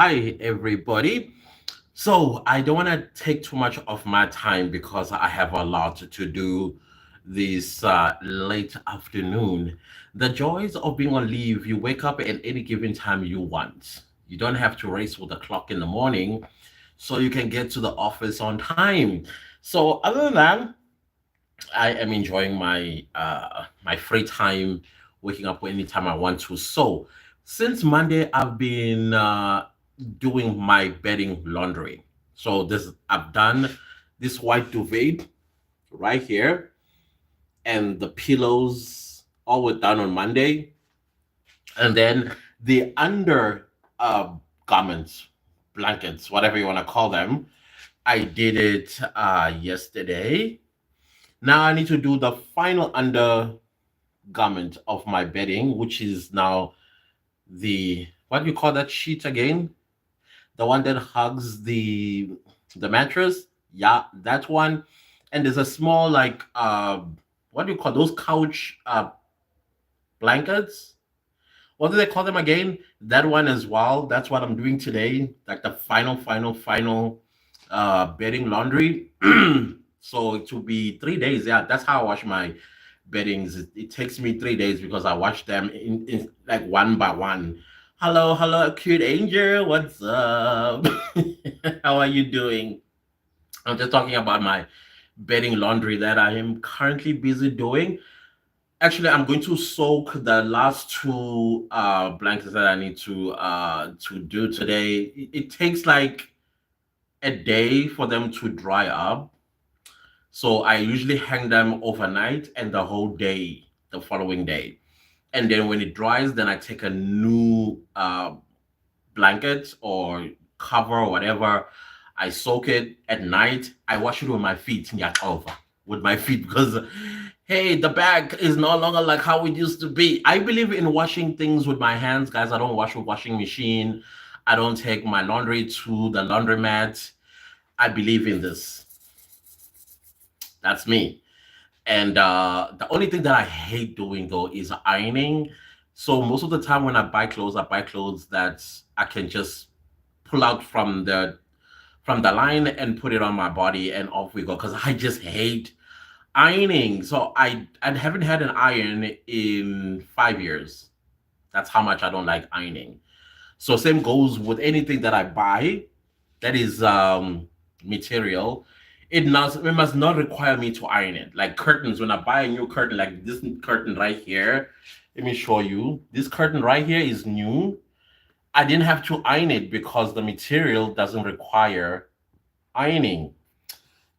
Hi, everybody. So, I don't want to take too much of my time because I have a lot to do this late afternoon. The joys of being on leave, you wake up at any given time you want. You don't have to race with the clock in the morning, so you can get to the office on time. So, other than that, I am enjoying my free time, waking up anytime I want to. So, since Monday, I've been doing my bedding laundry. So this I've done this white duvet right here, and the pillows all were done on Monday, and then the under garments, blankets, whatever you want to call them, I did it yesterday. Now I need to do the final undergarment of my bedding, which is now the what do you call that sheet again? The one that hugs the mattress. Yeah, that one. And there's a small like what do you call those couch blankets? What do they call them again? That one as well. That's what I'm doing today. Like the final bedding laundry. So it will be 3 days. Yeah, that's how I wash my beddings. It takes me 3 days because I wash them in like one by one. Hello, cute angel. What's up? How are you doing? I'm just talking about my bedding laundry that I am currently busy doing. Actually, I'm going to soak the last two blankets that I need to do today. It takes like a day for them to dry up. So I usually hang them overnight and the whole day the following day. And then when it dries, then I take a new blanket or cover or whatever. I soak it at night. I wash it with my feet. Yeah, over with my feet because hey, the bag is no longer like how it used to be. I believe in washing things with my hands, guys. I don't wash with washing machine. I don't take my laundry to the laundromat. I believe in this. That's me. And the only thing that I hate doing though is ironing. So most of the time when I buy clothes that I can just pull out from the line and put it on my body and off we go. Because I just hate ironing. So I haven't had an iron in 5 years. That's how much I don't like ironing. So same goes with anything that I buy that is material. It must not require me to iron it. Like curtains, when I buy a new curtain, like this curtain right here, let me show you. This curtain right here is new. I didn't have to iron it because the material doesn't require ironing.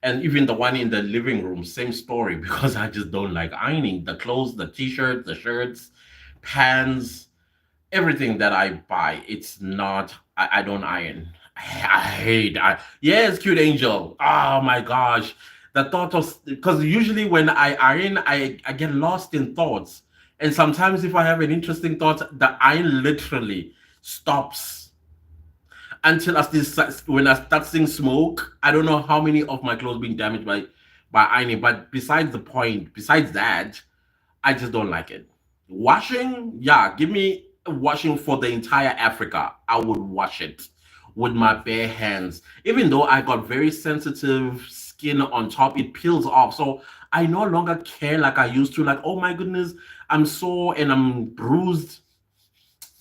And even the one in the living room, same story, because I just don't like ironing. The clothes, the t-shirts, the shirts, pants, everything that I buy, it's not. I don't iron. I hate. Yes, cute angel. Oh my gosh, the thought of because usually when I iron, I get lost in thoughts, and sometimes if I have an interesting thought, the iron literally stops until when I start seeing smoke. I don't know how many of my clothes being damaged by ironing, but besides the point, besides that, I just don't like it. Washing, yeah, give me washing for the entire Africa. I would wash it with my bare hands. Even though I got very sensitive skin on top, it peels off. So I no longer care like I used to. Like, oh my goodness, I'm sore and I'm bruised.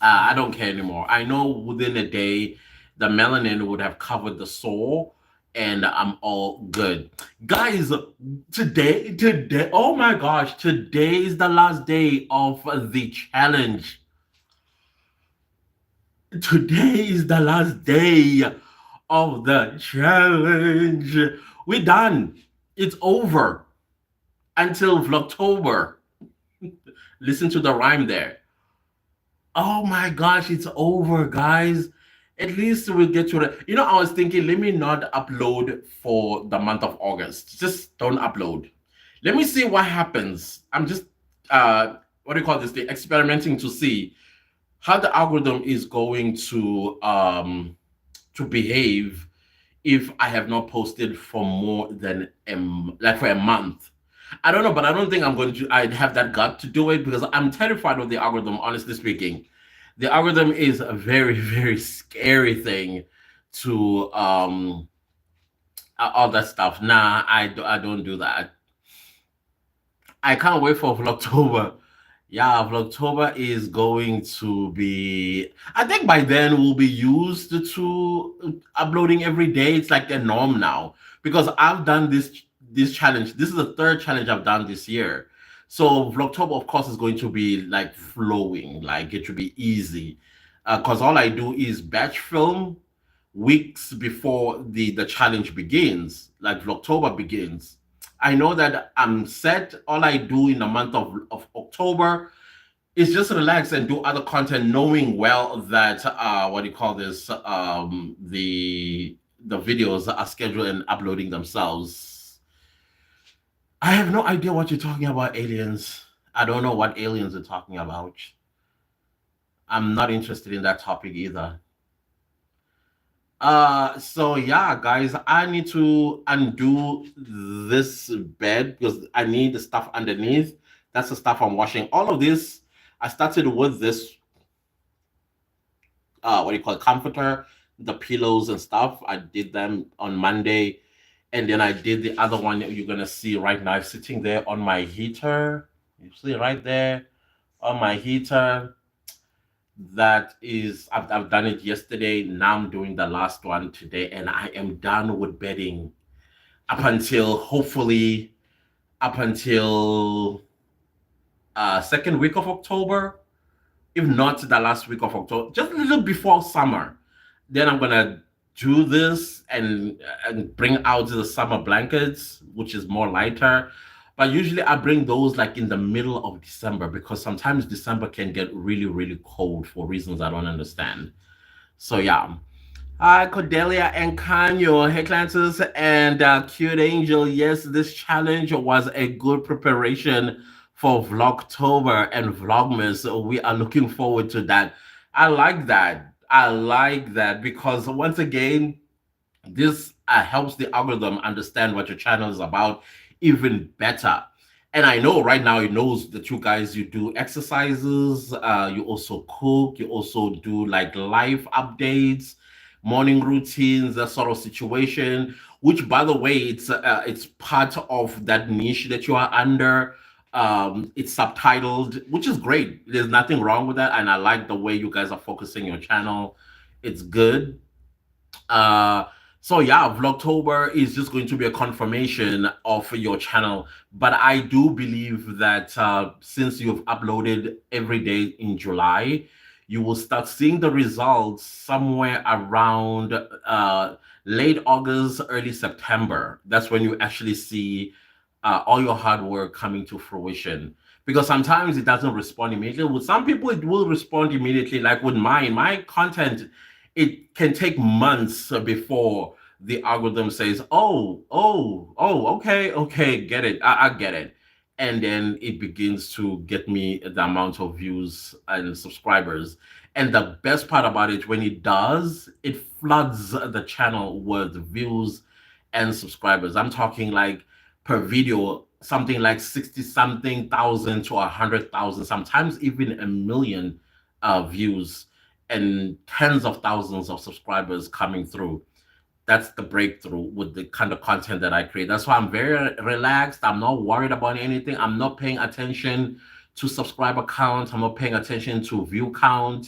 I don't care anymore. I know within a day, the melanin would have covered the sore and I'm all good. Guys, oh my gosh, today is the last day of the challenge. Today is the last day of the challenge. We're done. It's over until Vlogtober. Listen to the rhyme there. Oh my gosh, it's over, guys. At least we'll get to the. I was thinking, let me not upload for the month of August. Just don't upload. Let me see what happens. I'm just, what do you call this thing? Experimenting to see how the algorithm is going to behave if I have not posted for more than like for a month. I don't know, but I don't think I'm going to. I'd have that gut to do it because I'm terrified of the algorithm. Honestly speaking, The algorithm is a very, very scary thing to all that stuff. Nah, I don't do that. I can't wait for Vlogtober. Yeah, Vlogtober is going to be. I think by then we'll be used to uploading every day. It's like the norm now because I've done this challenge. This is the third challenge I've done this year. So Vlogtober, of course, is going to be like flowing. Like it should be easy because all I do is batch film weeks before the challenge begins, like Vlogtober begins. I know that I'm set. All I do in the month of October is just relax and do other content, knowing well that what do you call this? The videos are scheduled and uploading themselves. I have no idea what you're talking about, aliens. I don't know what aliens are talking about. I'm not interested in that topic either. So yeah, guys, I need to undo this bed because I need the stuff underneath. That's the stuff I'm washing. All of this, I started with this what do you call it, comforter, the pillows and stuff. I did them on Monday, and then I did the other one that you're gonna see right now sitting there on my heater. You see right there on my heater. That is, I've done it yesterday. Now I'm doing the last one today, and I am done with bedding up until hopefully up until second week of October, if not the last week of October, just a little before summer. Then I'm gonna do this and bring out the summer blankets, which is more lighter. But usually I bring those like in the middle of December because sometimes December can get really, really cold for reasons I don't understand. So yeah. Hi, Cordelia and Kanyo, hey Clantus and Cute Angel. Yes, this challenge was a good preparation for Vlogtober and Vlogmas. So we are looking forward to that. I like that. I like that because once again, this helps the algorithm understand what your channel is about even better. And I know right now it knows the two guys, you do exercises, you also cook, you also do like life updates, morning routines, that sort of situation. Which, by the way, it's part of that niche that you are under. It's subtitled, which is great. There's nothing wrong with that, and I like the way you guys are focusing your channel. It's good. Uh, so yeah, Vlogtober is just going to be a confirmation of your channel. But I do believe that since you've uploaded every day in July, you will start seeing the results somewhere around late August, early September. That's when you actually see all your hard work coming to fruition. Because sometimes it doesn't respond immediately. With some people, it will respond immediately. Like with mine, my content, it can take months before the algorithm says, okay, okay, get it, I get it. And then it begins to get me the amount of views and subscribers. And the best part about it, when it does, it floods the channel with views and subscribers. I'm talking like per video, something like 60 something thousand to 100,000, sometimes even a million views and tens of thousands of subscribers coming through. That's the breakthrough with the kind of content that I create. That's why I'm very relaxed. I'm not worried about anything. I'm not paying attention to subscriber count. I'm not paying attention to view count.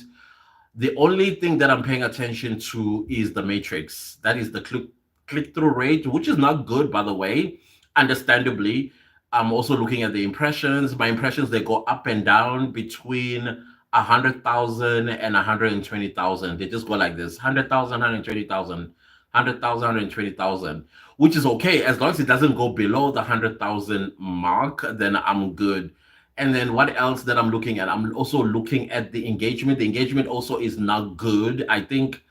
The only thing that I'm paying attention to is the matrix. That is the click through rate, which is not good, by the way. Understandably, I'm also looking at the impressions. My impressions, they go up and down between 100,000 and 120,000. They just go like this: 100,000, 120,000, 100,000, 120,000, which is okay as long as it doesn't go below the 100,000 mark. Then I'm good. And then what else that I'm looking at? I'm also looking at the engagement. The engagement also is not good. I think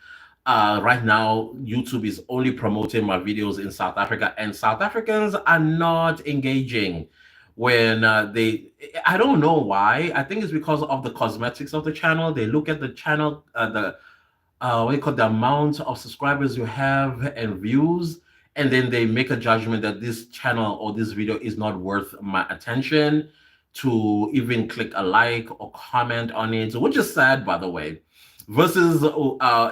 right now YouTube is only promoting my videos in South Africa, and South Africans are not engaging when I don't know why. I think it's because of the cosmetics of the channel. They look at the channel, the what do you call, the amount of subscribers you have and views, and then they make a judgment that this channel or this video is not worth my attention. to even click a like or comment on it, which is sad, by the way. Versus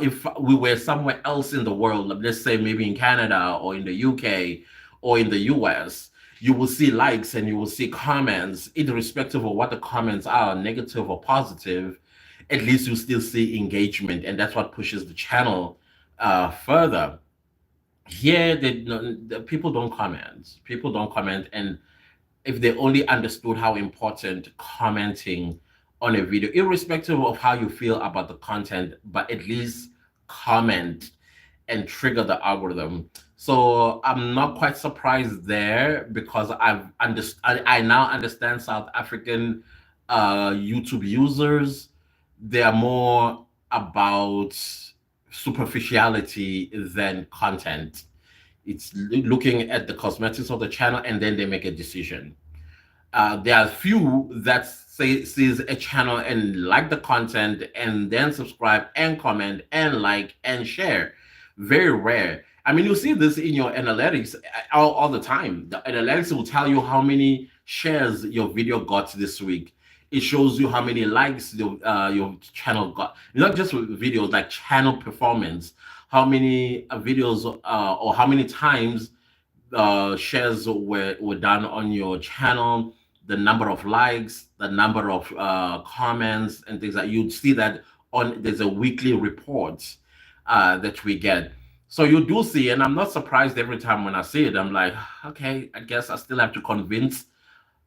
if we were somewhere else in the world, let's say maybe in Canada or in the UK or in the US, you will see likes and you will see comments, irrespective of what the comments are, negative or positive. At least you still see engagement, and that's what pushes the channel further. Here, the people don't comment. People don't comment, and if they only understood how important commenting on a video, irrespective of how you feel about the content, but at least comment and trigger the algorithm. So I'm not quite surprised there because I now understand South African YouTube users. They are more about superficiality than content. It's looking at the cosmetics of the channel and then they make a decision. There are few that sees a channel and like the content and then subscribe and comment and like and share. Very rare. I mean, you see this in your analytics all the time. The analytics will tell you how many shares your video got this week. It shows you how many likes your channel got. Not just with videos, like channel performance. How many videos or how many times shares were done on your channel, the number of likes, the number of comments, and things like you'd see that on there's a weekly report that we get. So you do see, and I'm not surprised every time when I see it. I'm like, okay, I guess I still have to convince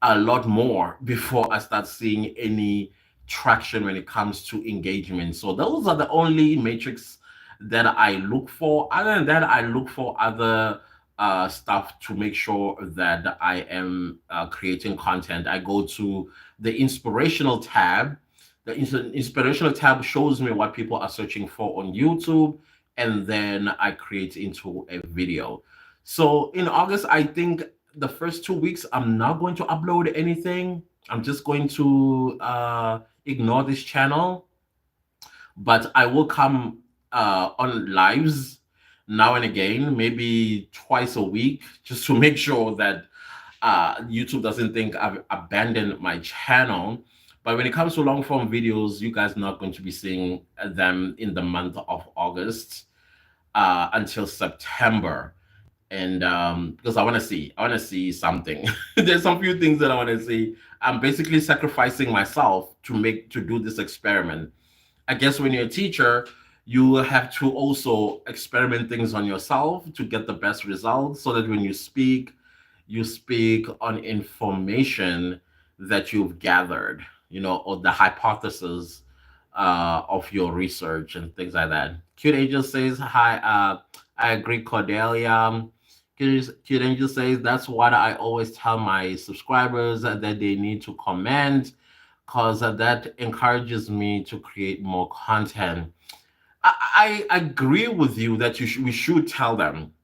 a lot more before I start seeing any traction when it comes to engagement. So those are the only metrics that I look for. Other than that, I look for other stuff to make sure that I am creating content. I go to the inspirational tab. The inspirational tab shows me what people are searching for on YouTube, and then I create into a video. So in August, I think the first 2 weeks, I'm not going to upload anything. I'm just going to ignore this channel, but I will come on lives now and again, maybe twice a week, just to make sure that YouTube doesn't think I've abandoned my channel. But when it comes to long form videos, you guys are not going to be seeing them in the month of August until September. And because I want to see something. There's some few things that I want to see. I'm basically sacrificing myself to do this experiment. I guess when you're a teacher, you have to also experiment things on yourself to get the best results so that when you speak on information that you've gathered, or the hypothesis of your research and things like that. Cute Angel says, hi, I agree, Cordelia. Cute Angel says, that's what I always tell my subscribers that they need to comment because that encourages me to create more content. I agree with you that we should tell them,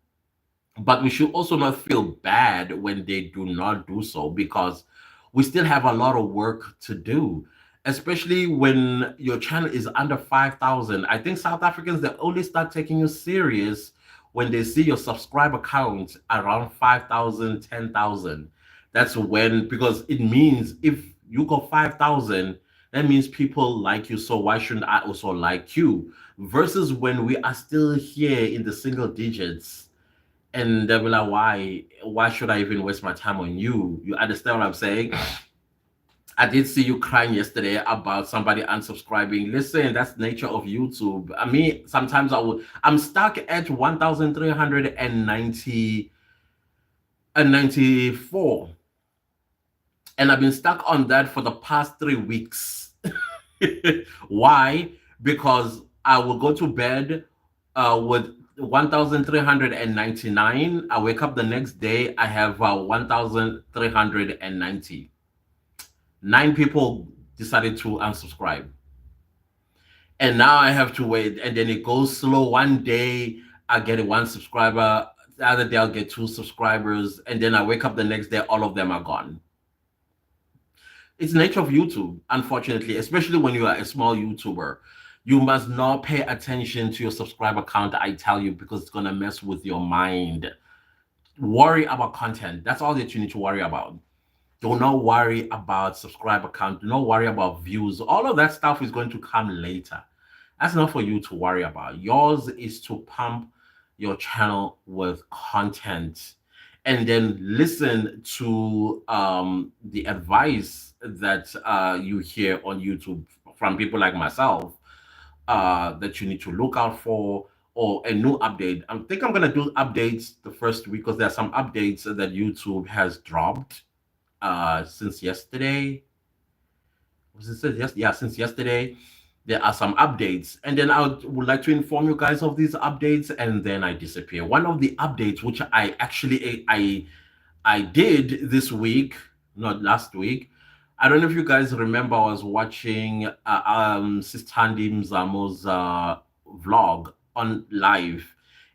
but we should also not feel bad when they do not do so because we still have a lot of work to do, especially when your channel is under 5,000. I think South Africans, they only start taking you serious when they see your subscriber count around 5,000, 10,000. That's when, because it means if you got 5,000, that means people like you. So why shouldn't I also like you? Versus when we are still here in the single digits and they'll be like, why should I even waste my time on you? You understand what I'm saying? I did see you crying yesterday about somebody unsubscribing. Listen, that's the nature of YouTube. I mean, sometimes I'm stuck at 1,390 and 94. And I've been stuck on that for the past 3 weeks. Why? Because I will go to bed with 1,399. I wake up the next day, I have 1,390. 9 people decided to unsubscribe. And now I have to wait. And then it goes slow. One day I get 1 subscriber. The other day I'll get 2 subscribers. And then I wake up the next day, all of them are gone. It's the nature of YouTube, unfortunately, especially when you are a small YouTuber. You must not pay attention to your subscriber count, I tell you, because it's going to mess with your mind. Worry about content. That's all that you need to worry about. Do not worry about subscriber count. Do not worry about views. All of that stuff is going to come later. That's not for you to worry about. Yours is to pump your channel with content and then listen to the advice that you hear on YouTube from people like myself that you need to look out for, or a new update. I think I'm going to do updates the first week because there are some updates that YouTube has dropped since yesterday. Was it yes? Yeah, since yesterday there are some updates, and then would like to inform you guys of these updates, and then I disappear. One of the updates which I did this week, not last week. I don't know if you guys remember. I was watching Sistandi Mzamo's vlog on live,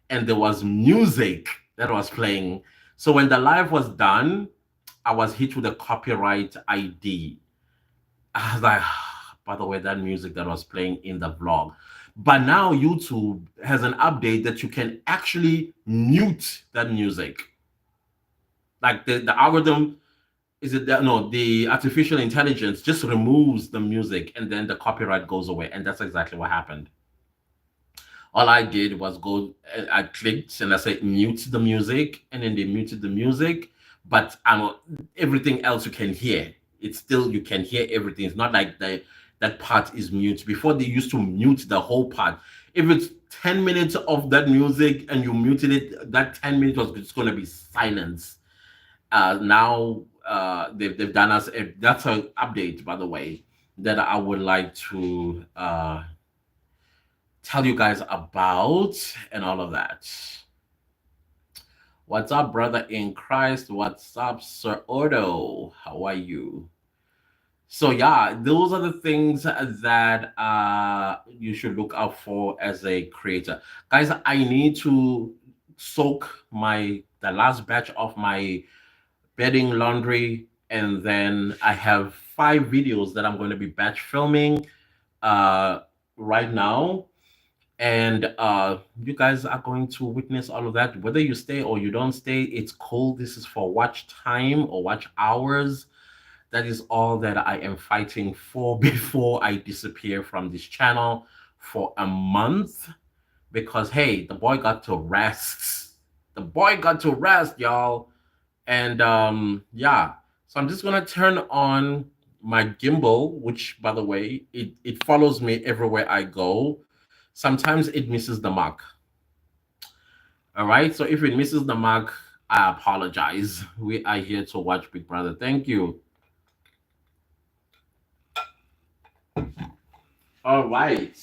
and there was music that was playing. So when the live was done, I was hit with a copyright ID. I was like, by the way, that music that was playing in the vlog. But now YouTube has an update that you can actually mute that music. Like the algorithm, is it that no, the artificial intelligence just removes the music and then the copyright goes away. And that's exactly what happened. All I did was go, I clicked and I said mute the music, and then they muted the music, but everything else you can hear. It's still, you can hear everything. It's not like that part is mute. Before they used to mute the whole part. If it's 10 minutes of that music and you muted it, that 10 minutes was just going to be silence. Now they've done us that's an update, by the way, that I would like to tell you guys about, and all of that. What's up, brother in Christ? What's up, Sir Odo? How are you? So yeah, those are the things that you should look out for as a creator. Guys, I need to soak the last batch of my bedding laundry, and then I have 5 videos that I'm going to be batch filming uh, right now, and you guys are going to witness all of that, whether you stay or you don't stay. It's cool. This is for watch time or watch hours. That is all that I am fighting for before I disappear from this channel for a month, because hey, the boy got to rest. The boy got to rest, y'all. And yeah, so I'm just gonna turn on my gimbal, which, by the way, it follows me everywhere I go. Sometimes it misses the mark. All right, so if it misses the mark, I apologize. We are here to watch Big Brother. Thank you. All right.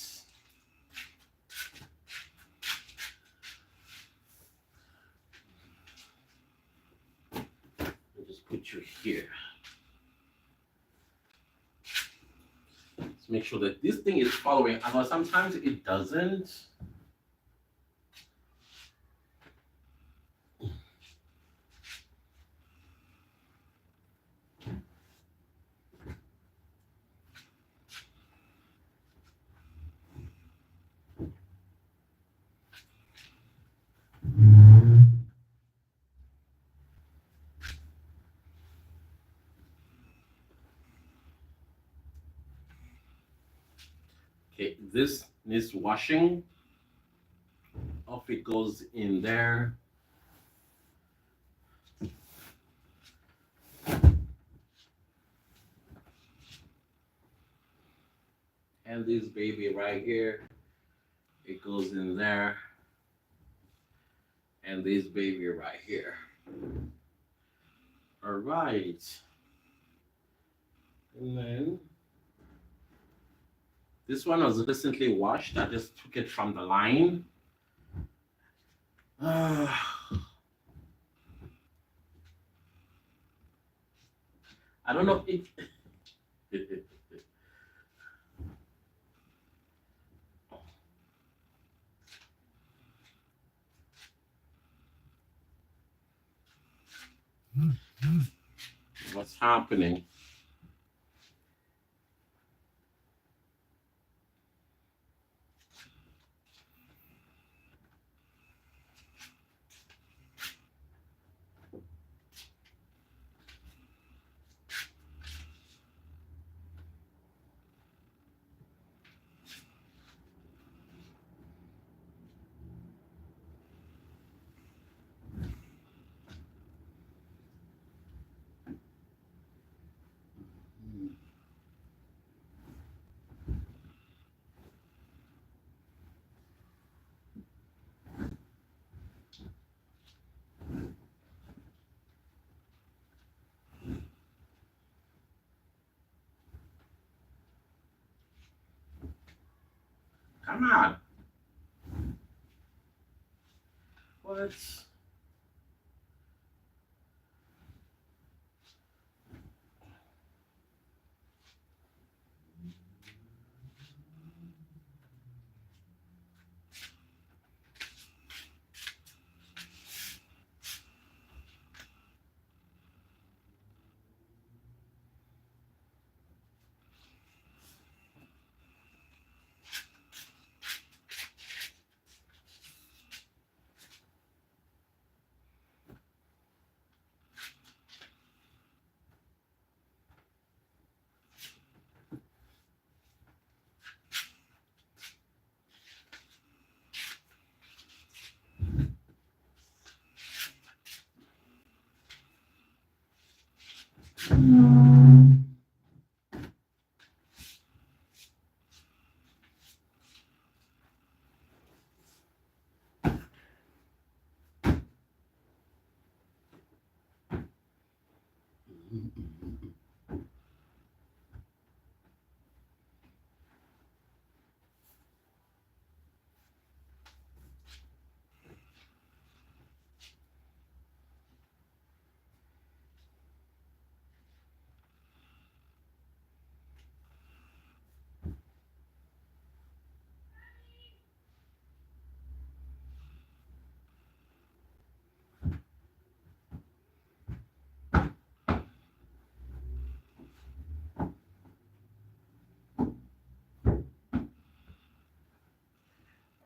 I'll just put you here. Let's make sure that this thing is following. I know sometimes it doesn't. Okay, this needs washing. Off it goes in there. And this baby right here, it goes in there. And this baby right here. All right. And then this one was recently washed. I just took it from the line. I don't know if what's happening. Come on. What?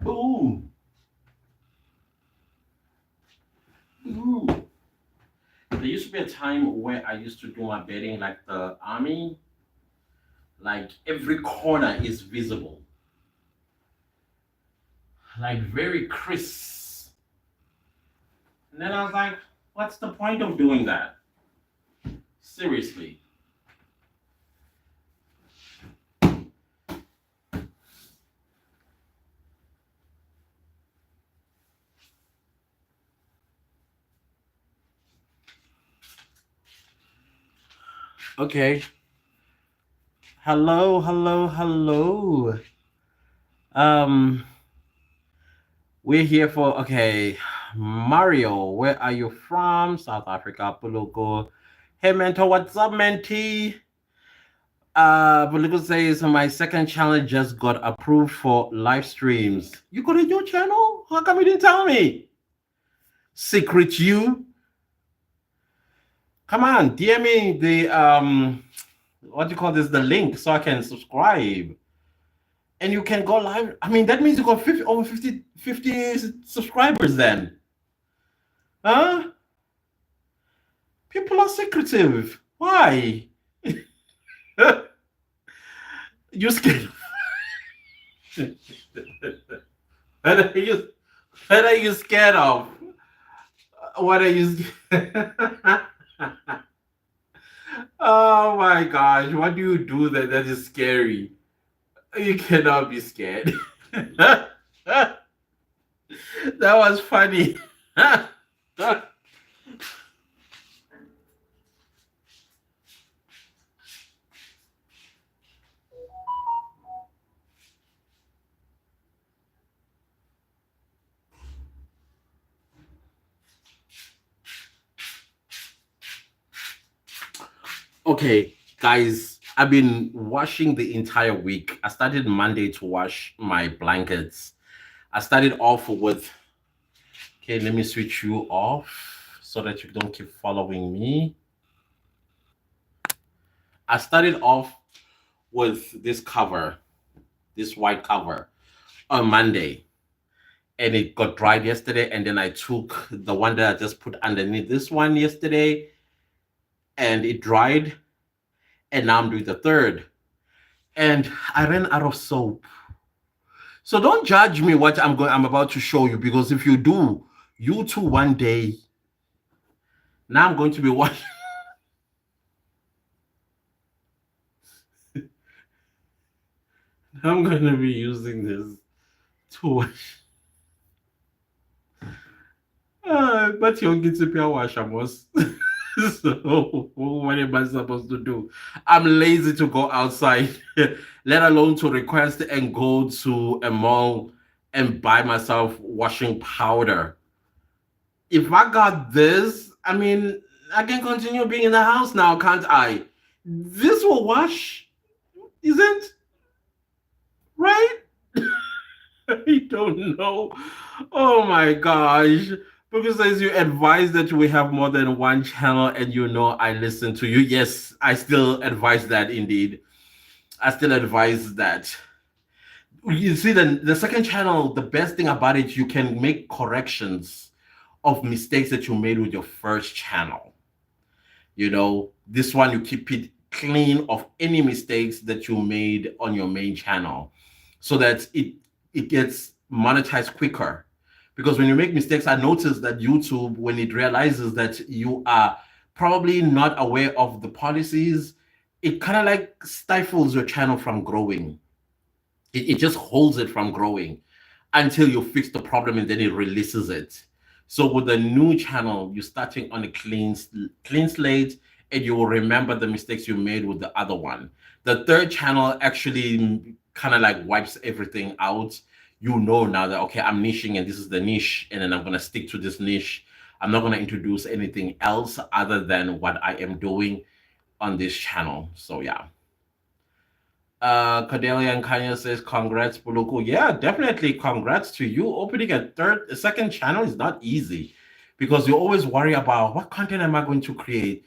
Ooh. Ooh. There used to be a time where I used to do my bedding like the army, like every corner is visible, like very crisp. And then I was like, what's the point of doing that? Seriously. Okay. Hello, hello, hello. Um, we're here for okay. Mario, where are you from? South Africa, Pulugo. Hey mentor, what's up, mentee? Pulugo says my second channel just got approved for live streams. You got a new channel? How come you didn't tell me? Secret you? Come on, DM me the what do you call this? The link so I can subscribe. And you can go live. I mean, that means you got 50, over 50 subscribers then. Huh? People are secretive. Why? You scared? What are you? What are you scared of? What are you? Oh my gosh! What do you do that is scary? You cannot be scared. That was funny. Okay, guys, I've been washing the entire week. I started Monday to wash my blankets. I started off with, okay, let me switch you off so that you don't keep following me. I started off with this cover, this white cover on Monday, and it got dried yesterday. And then I took the one that I just put underneath this one yesterday, and it dried. And now I'm doing the third. And I ran out of soap. So don't judge me what I'm about to show you, because if you do, you too one day. Now I'm going to be washing. I'm going to be using this to wash. But you'll get to be a wash, Amos. So what am I supposed to do? I'm lazy to go outside, let alone to request and go to a mall and buy myself washing powder. If I got this, I mean, I can continue being in the house now, can't I? This will wash, isn't right? I don't know. Oh my gosh. Because as you advise that we have more than one channel and you know I listen to you, yes, I still advise that indeed. I still advise that. You see, the second channel, the best thing about it, you can make corrections of mistakes that you made with your first channel. This one, you keep it clean of any mistakes that you made on your main channel so that it gets monetized quicker. Because when you make mistakes, I noticed that YouTube, when it realizes that you are probably not aware of the policies, it kind of like stifles your channel from growing. It just holds it from growing until you fix the problem and then it releases it. So with the new channel, you're starting on a clean slate, and you will remember the mistakes you made with the other one. The third channel actually kind of like wipes everything out. You know now that, okay, I'm niching and this is the niche, and then I'm going to stick to this niche. I'm not going to introduce anything else other than what I am doing on this channel. So yeah. Cordelia and Kanya says, "Congrats, Buluku." Yeah, definitely. Congrats to you. Opening a second channel is not easy because you always worry about what content am I going to create?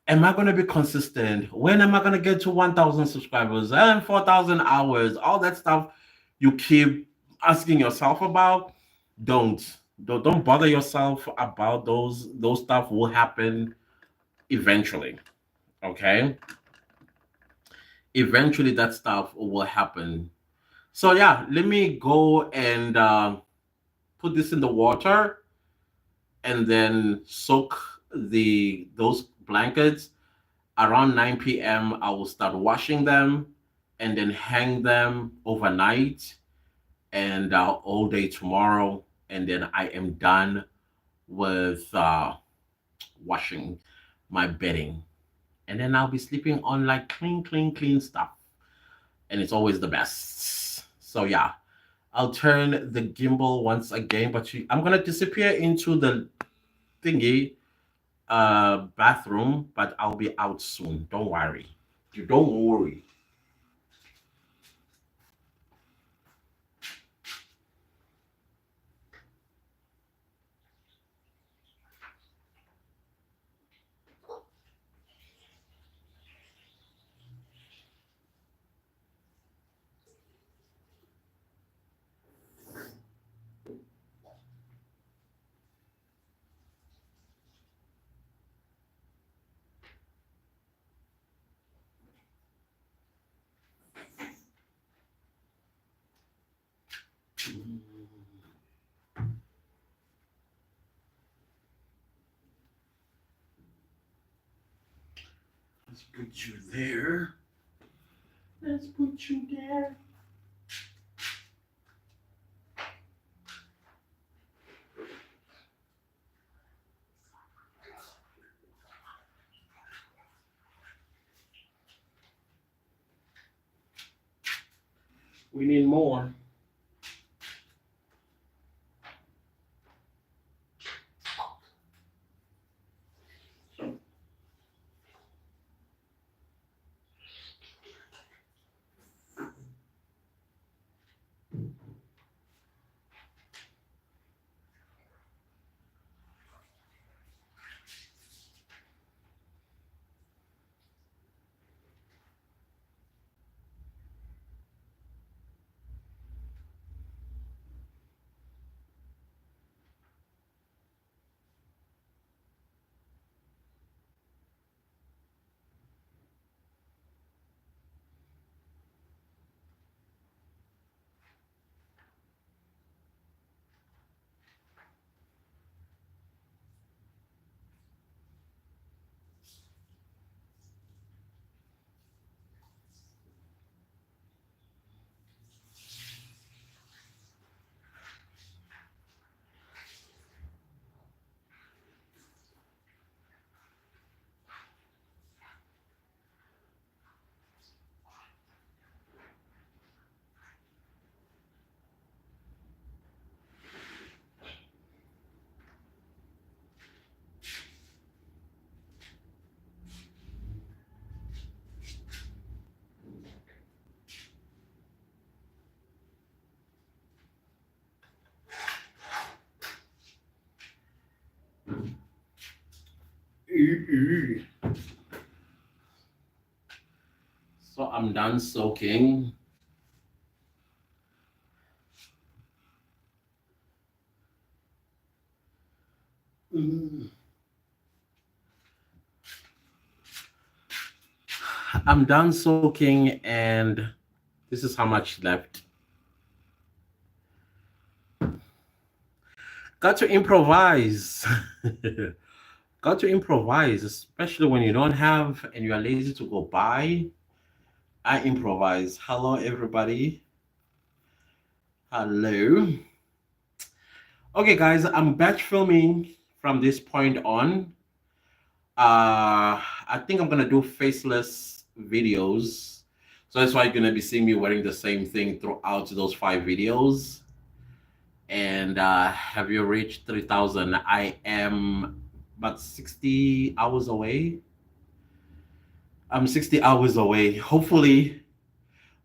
Am I going to be consistent? When am I going to get to 1,000 subscribers and 4,000 hours? All that stuff you keep asking yourself about. Don't don't bother yourself about those. Those stuff will happen eventually. Okay, eventually that stuff will happen. So yeah, let me go and put this in the water and then soak the those blankets. Around 9 p.m. I will start washing them and then hang them overnight and all day tomorrow. And then I am done with washing my bedding. And then I'll be sleeping on like clean, clean, clean stuff. And it's always the best. So yeah, I'll turn the gimbal once again, but I'm gonna disappear into the thingy bathroom, but I'll be out soon. Don't worry. You don't worry. Let's put you there. Let's put you there. We need more. So I'm done soaking. Mm. I'm done soaking, and this is how much left. Got to improvise. Got to improvise, especially when you don't have and you are lazy to go buy. I improvise. Hello, everybody. Hello. Okay, guys, I'm batch filming from this point on. I think I'm gonna do faceless videos. So that's why you're gonna be seeing me wearing the same thing throughout those 5 videos. And have you reached 3,000? I am about 60 hours away. I'm 60 hours away. Hopefully,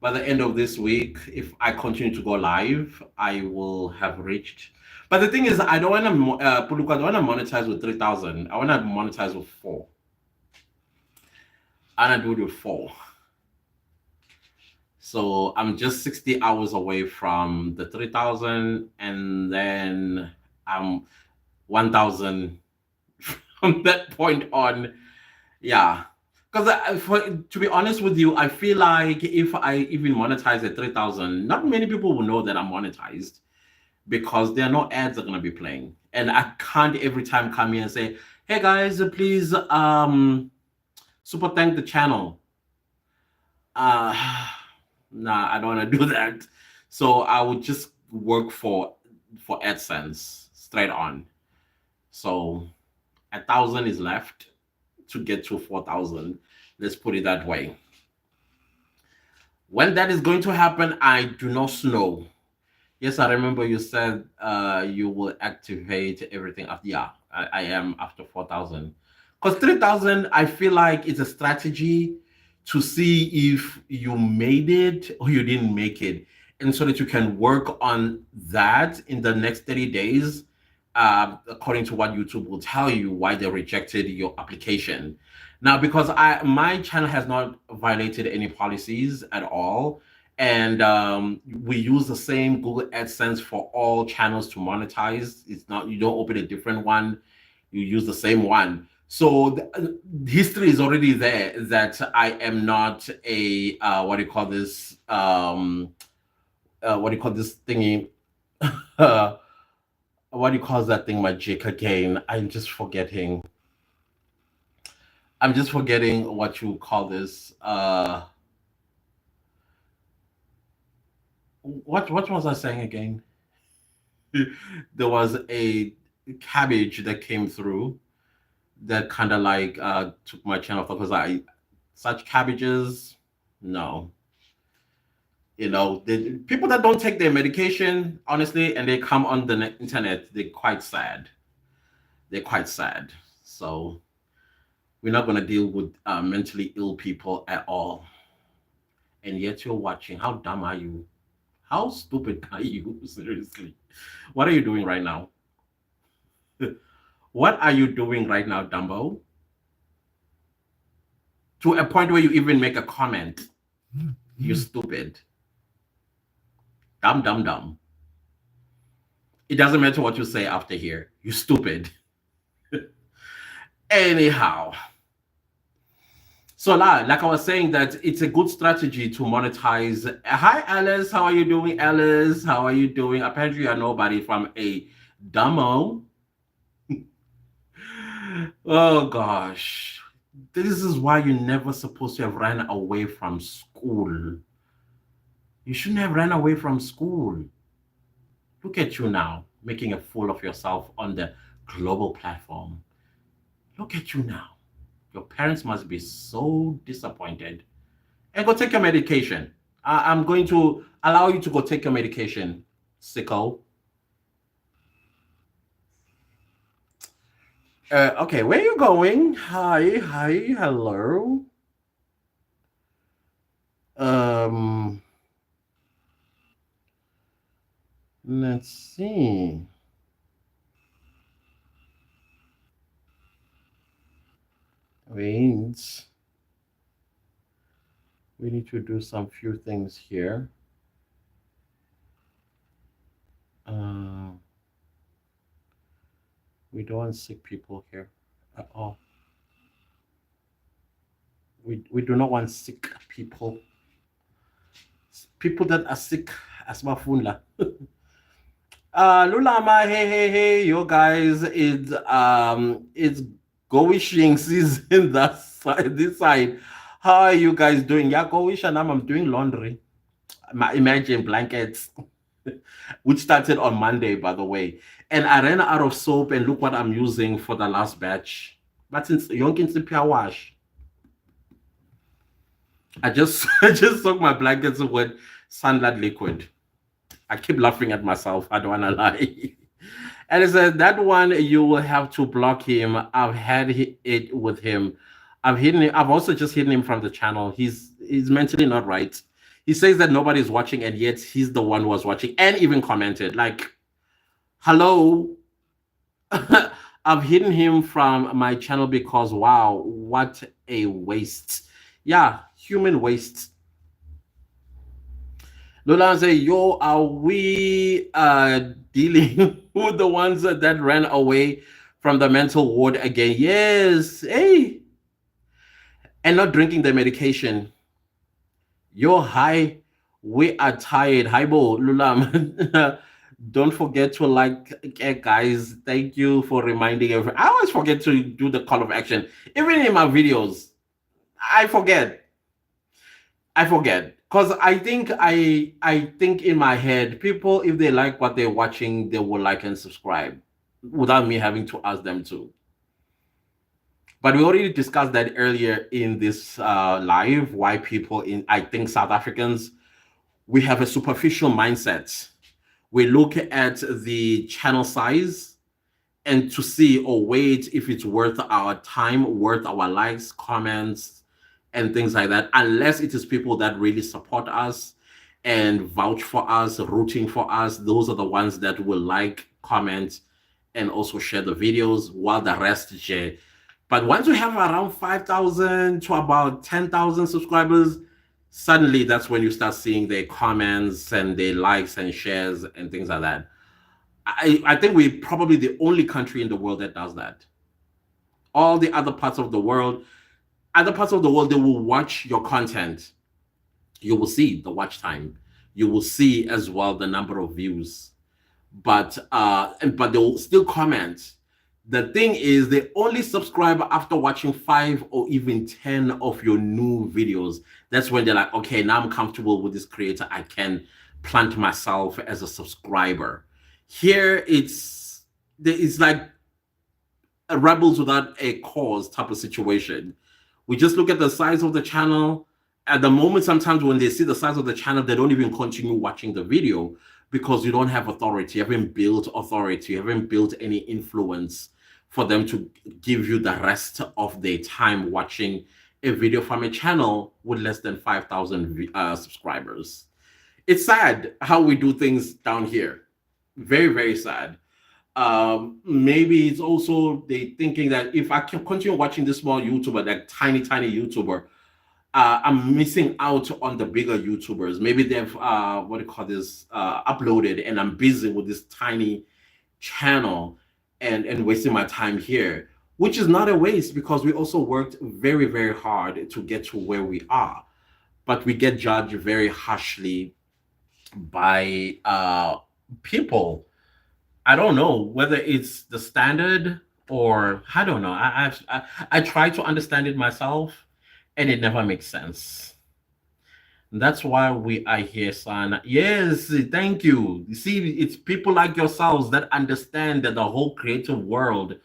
by the end of this week, if I continue to go live, I will have reached. But the thing is, I don't want to, Puluka, I don't want to monetize with 3,000. I want to monetize with four. And I do it with four. So I'm just 60 hours away from the 3,000, and then I'm 1,000 from that point on. Yeah. Because to be honest with you, I feel like if I even monetize at 3,000, not many people will know that I'm monetized because there are no ads that are going to be playing. And I can't every time come here and say, hey guys, please super thank the channel. Uh, nah, I don't want to do that. So I would just work for AdSense straight on. So 1,000 is left to get to 4,000. Let's put it that way. When that is going to happen, I do not know. Yes, I remember you said you will activate everything after. Yeah, I am after 4,000. Because 3,000, I feel like it's a strategy to see if you made it or you didn't make it. And so that you can work on that in the next 30 days, according to what YouTube will tell you why they rejected your application. Now, because my channel has not violated any policies at all, and we use the same Google AdSense for all channels to monetize. It's not, you don't open a different one, you use the same one. So history is already there that I am not a what do you call this? What do you call this thingy? uh, what do you call that thing, magic again? I'm just forgetting what you call this. What was I saying again? There was a cabbage that came through that kind of like took my channel off because I such cabbages, no. The people that don't take their medication, honestly, and they come on the internet, they're quite sad. They're quite sad. So we're not going to deal with mentally ill people at all. And yet you're watching. How dumb are you? How stupid are you? Seriously. What are you doing right now? What are you doing right now, Dumbo? To a point where you even make a comment. You stupid. Dumb, dumb, dumb. It doesn't matter what you say after here. You stupid. Anyhow. So like I was saying, that it's a good strategy to monetize. Hi, Alice. How are you doing, Alice? How are you doing? Apparently, you're nobody from a demo. Oh, gosh. This is why you're never supposed to have ran away from school. You shouldn't have ran away from school. Look at you now, making a fool of yourself on the global platform. Look at you now. Your parents must be so disappointed. And go take your medication. I'm going to allow you to go take your medication, sicko. Okay, where are you going? Hi, hi, hello. Um, let's see. means we need to do some few things here. Uh, we don't want sick people here at all. We do not want sick people. People that are sick as mafunla. Lulama, hey, yo guys, it's Goishing season that side, this side. How are you guys doing? Yeah, Goish and I'm doing laundry. Imagine blankets, which started on Monday, by the way. And I ran out of soap, and look what I'm using for the last batch. But since Yonkin Pure Wash, I just I just soaked my blankets with sunlight liquid. I keep laughing at myself. I don't wanna lie. And it says that one you will have to block him. I've had it with him. I've hidden him. I've also just hidden him from the channel. He's mentally not right. He says that nobody's watching, and yet he's the one who was watching and even commented. Like, hello. I've hidden him from my channel because wow, what a waste. Yeah, human waste. Lola say, yo, are we dealing with the ones that ran away from the mental ward again? Yes. Hey. And not drinking the medication. You're high. We are tired. Hi, Bo, Lulam. Don't forget to like, guys. Thank you for reminding everyone. I always forget to do the call of action. Even in my videos, I forget. Because I think in my head, people, if they like what they're watching, they will like and subscribe without me having to ask them to. But we already discussed that earlier in this live, why people in, I think, South Africans, we have a superficial mindset. We look at the channel size and to see or wait if it's worth our time, worth our likes, comments, and things like that, unless it is people that really support us and vouch for us, rooting for us. Those are the ones that will like, comment, and also share the videos, while the rest share. But once we have around 5,000 to about 10,000 subscribers, suddenly that's when you start seeing their comments and their likes and shares and things like that. I think we're probably the only country in the world that does that. All the other parts of the world, they will watch your content. You will see the watch time. You will see as well the number of views. But they will still comment. The thing is, they only subscribe after watching 5 or even 10 of your new videos. That's when they're like, okay, now I'm comfortable with this creator. I can plant myself as a subscriber. Here, it's like a rebels without a cause type of situation. We just look at the size of the channel. At the moment, sometimes when they see the size of the channel, they don't even continue watching the video because you don't have authority. You haven't built authority. You haven't built any influence for them to give you the rest of their time watching a video from a channel with less than 5,000 subscribers. It's sad how we do things down here. Very, very sad. Maybe it's also they thinking that if I can continue watching this small YouTuber, that tiny YouTuber, I'm missing out on the bigger YouTubers. Maybe they've what do you call this uploaded, and I'm busy with this tiny channel and wasting my time here, which is not a waste because we also worked very, very hard to get to where we are, but we get judged very harshly by people. I don't know whether it's the standard or I don't know. I try to understand it myself, and it never makes sense. That's why we are here, son. Yes, thank you. You see, it's people like yourselves that understand that the whole creative world,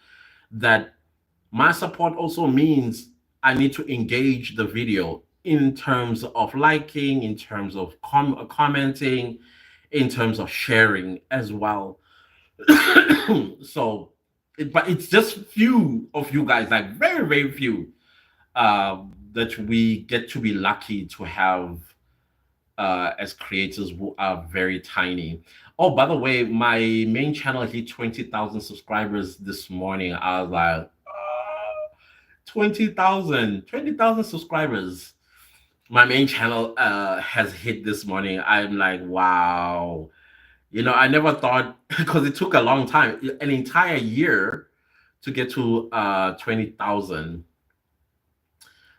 that my support also means I need to engage the video in terms of liking, in terms of commenting, in terms of sharing as well. So, but it's just few of you guys, like very, very few, that we get to be lucky to have as creators who are very tiny. Oh, by the way, my main channel hit 20,000 subscribers this morning. I was like, 20,000 subscribers. My main channel has hit this morning. I'm like, wow. I never thought because it took a long time, an entire year to get to 20,000.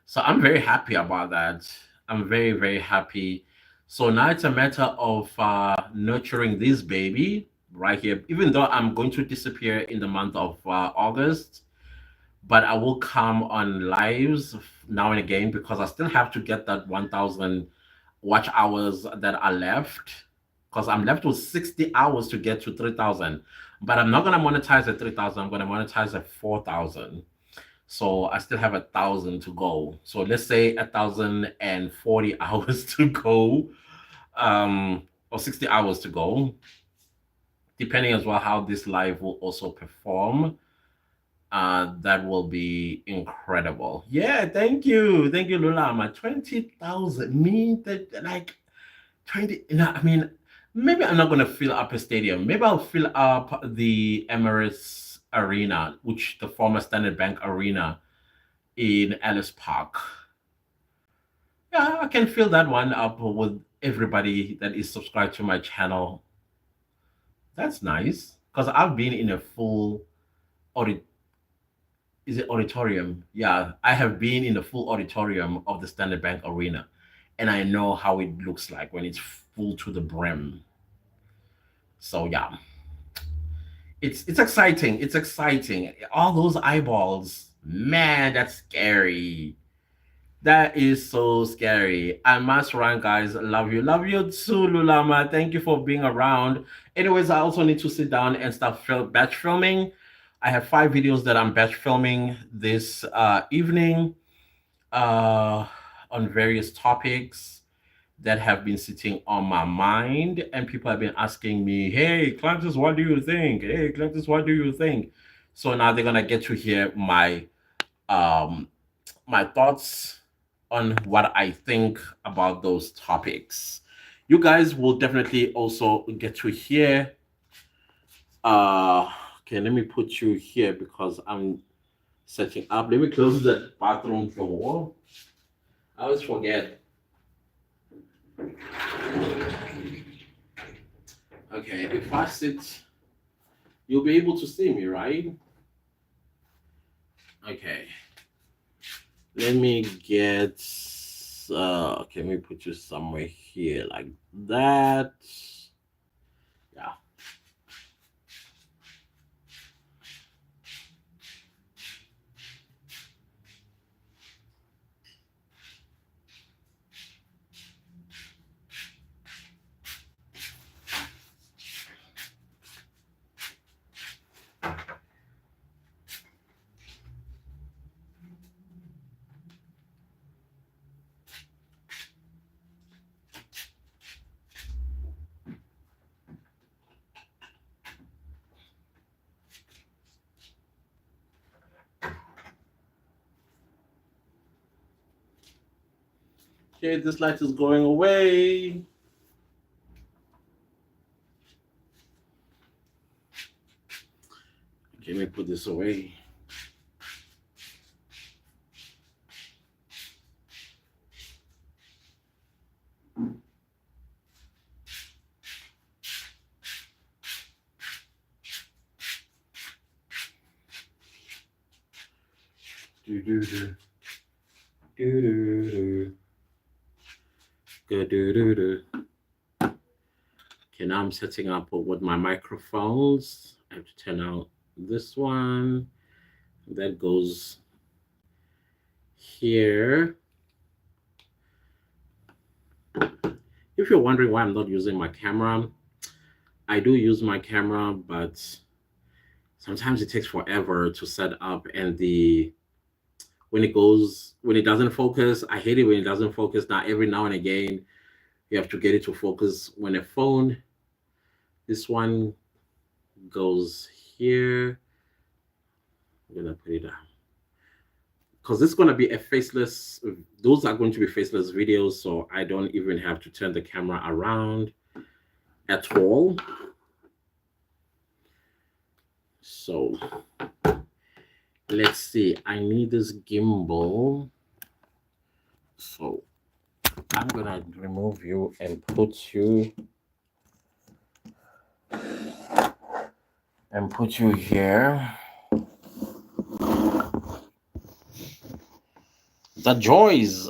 So I'm very happy about that. I'm very, very happy. So now it's a matter of nurturing this baby right here. Even though I'm going to disappear in the month of August, but I will come on lives now and again because I still have to get that 1,000 watch hours that are left. Because I'm left with 60 hours to get to 3,000. But I'm not going to monetize at 3,000. I'm going to monetize at 4,000. So I still have 1,000 to go. So let's say 1,040 hours to go, or 60 hours to go, depending as well how this live will also perform. That will be incredible. Yeah, thank you, Lulama. 20,000 mean that like 20. I mean, maybe I'm not gonna fill up a stadium. Maybe I'll fill up the Emirates Arena, which the former Standard Bank Arena in Ellis Park. Yeah, I can fill that one up with everybody that is subscribed to my channel. That's nice because I've been in a full audit. Is it auditorium? Yeah, I have been in the full auditorium of the Standard Bank Arena, and I know how it looks like when it's full to the brim. So yeah, it's exciting. It's exciting. All those eyeballs, man, that's scary. That is so scary. I must run, guys. Love you. Love you too, Lulama. Thank you for being around. Anyways, I also need to sit down and start batch filming. I have 5 videos that I'm batch filming this evening uh, on various topics that have been sitting on my mind. And people have been asking me, hey, Clantis, what do you think? Hey, Clantis, what do you think? So now they're going to get to hear um, my thoughts on what I think about those topics. You guys will definitely also get to hear. Okay, let me put you here because I'm setting up. Let me close the bathroom door. I always forget. Okay, if I sit, you'll be able to see me, right? Okay. Let me get okay, let me put you somewhere here like that. Yeah. Okay, this light is going away. Okay, let me put this away. Do do do do do do. Good do do do. Okay, now I'm setting up with my microphones. I have to turn out this one. That goes here. If you're wondering why I'm not using my camera, I do use my camera, but sometimes it takes forever to set up, and when it doesn't focus, I hate it when it doesn't focus. Now every now and again you have to get it to focus. When a phone, this one goes here. I'm gonna put it down because this is going to be a faceless, those are going to be faceless videos, so I don't even have to turn the camera around at all. So Let's see. I need this gimbal. So I'm gonna remove you and put you here. The joys.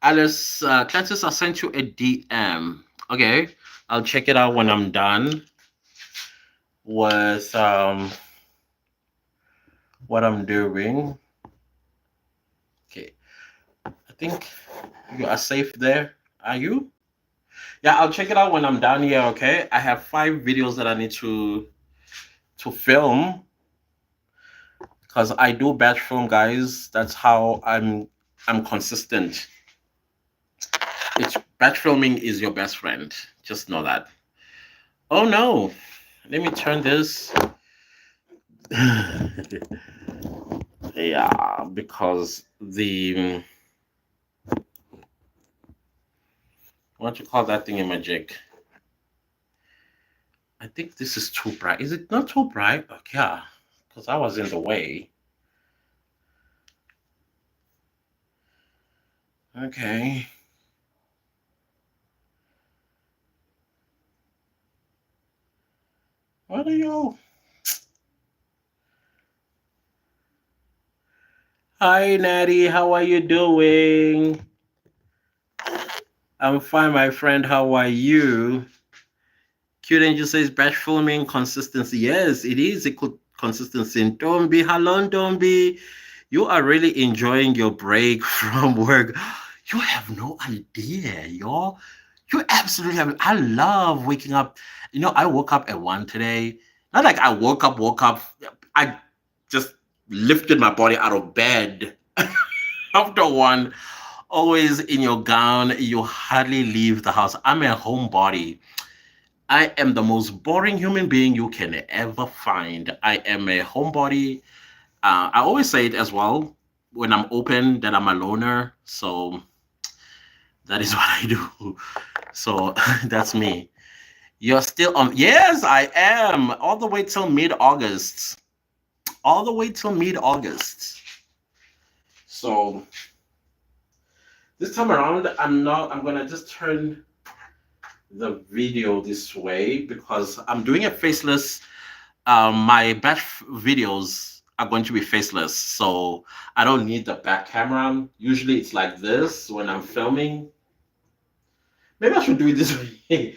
Alice, Cletus, I sent you a DM. Okay, I'll check it out when I'm done with what I'm doing. Okay, I think you are safe there. Are you? Yeah, I'll check it out when I'm done here. Okay, I have 5 videos that I need to film because I do batch film, guys. That's how I'm consistent. It's batch filming is your best friend. Just know that. Oh no, let me turn this. Yeah, because the what you call that thing in magic? I think this is too bright. Is it not too bright? Okay, yeah, because I was in the way. Okay. What are you? Hi, Natty. How are you doing? I'm fine, my friend. How are you? Cute Angel says batch filming consistency. Yes, it is a consistency. And Dombi, hello, Dombi. You are really enjoying your break from work. You have no idea, y'all. You absolutely have. I love waking up. I woke up at 1 today. Not like I woke up. I just lifted my body out of bed after 1. Always in your gown. You hardly leave the house. I'm a homebody. I am the most boring human being you can ever find. I am a homebody. I always say it as well when I'm open that I'm a loner. So that is what I do. So that's me. You're still on. Yes, I am. All the way till mid August. All the way till mid August. So this time around, I'm not. I'm gonna just turn the video this way because I'm doing a faceless. My back videos are going to be faceless, so I don't need the back camera. Usually, it's like this when I'm filming. Maybe I should do it this way.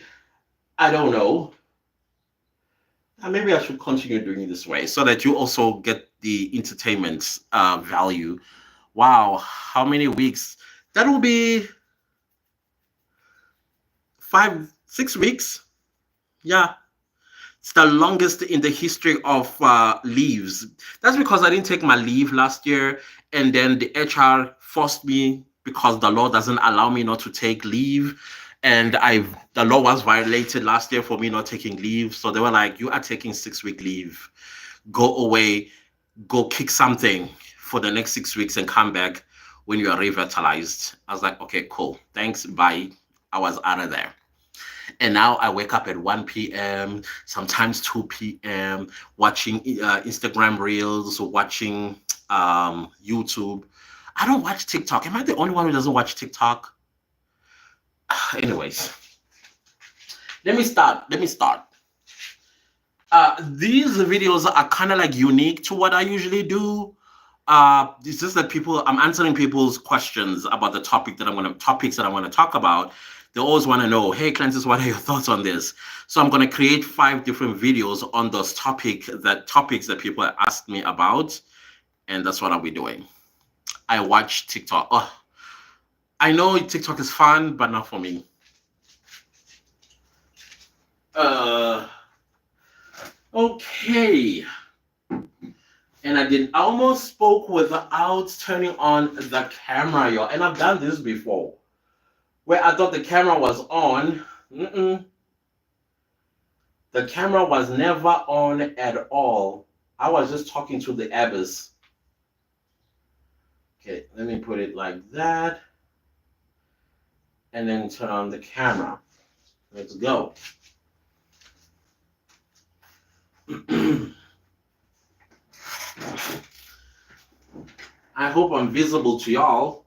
I don't know. Maybe I should continue doing it this way so that you also get the entertainment value. Wow, how many weeks? That will be 5, 6 weeks. Yeah, it's the longest in the history of leaves. That's because I didn't take my leave last year, and then the HR forced me because the law doesn't allow me not to take leave, and the law was violated last year for me not taking leave. So they were like, "You are taking 6 week leave. Go away, go kick something for the next 6 weeks, and come back when you are revitalized." I was like, "Okay, cool, thanks, bye." I was out of there. And now I wake up at 1 p.m., sometimes 2 p.m., watching Instagram reels, watching YouTube. I don't watch TikTok. Am I the only one who doesn't watch TikTok? Anyways, let me start. These videos are kind of like unique to what I usually do. It's just that I'm answering people's questions about the topics that I'm gonna talk about. They always want to know, hey, Clancy, what are your thoughts on this? So I'm gonna create 5 different videos on those topics that people asked me about, and that's what I'll be doing. I watch TikTok. Oh, I know TikTok is fun, but not for me. Uh, okay. And I almost spoke without turning on the camera, y'all. And I've done this before, where I thought the camera was on. Mm-mm. The camera was never on at all. I was just talking to the abyss. Okay, let me put it like that. And then turn on the camera. Let's go. I hope I'm visible to y'all.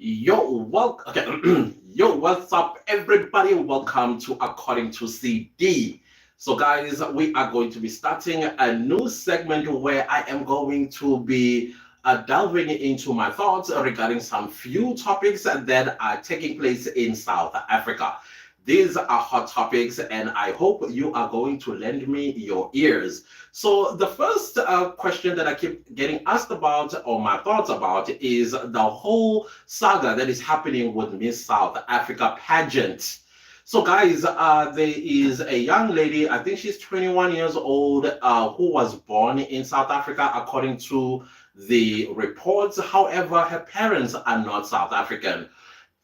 Yo, welcome. Okay. Yo, what's up, everybody? Welcome to According to CD. So, guys, we are going to be starting a new segment where I am going to be delving into my thoughts regarding some few topics that are taking place in South Africa. These are hot topics, and I hope you are going to lend me your ears. So, the first question that I keep getting asked about, or my thoughts about, is the whole saga that is happening with Miss South Africa pageant. So, guys, there is a young lady, I think she's 21 years old, who was born in South Africa, according to the reports. However, her parents are not South African.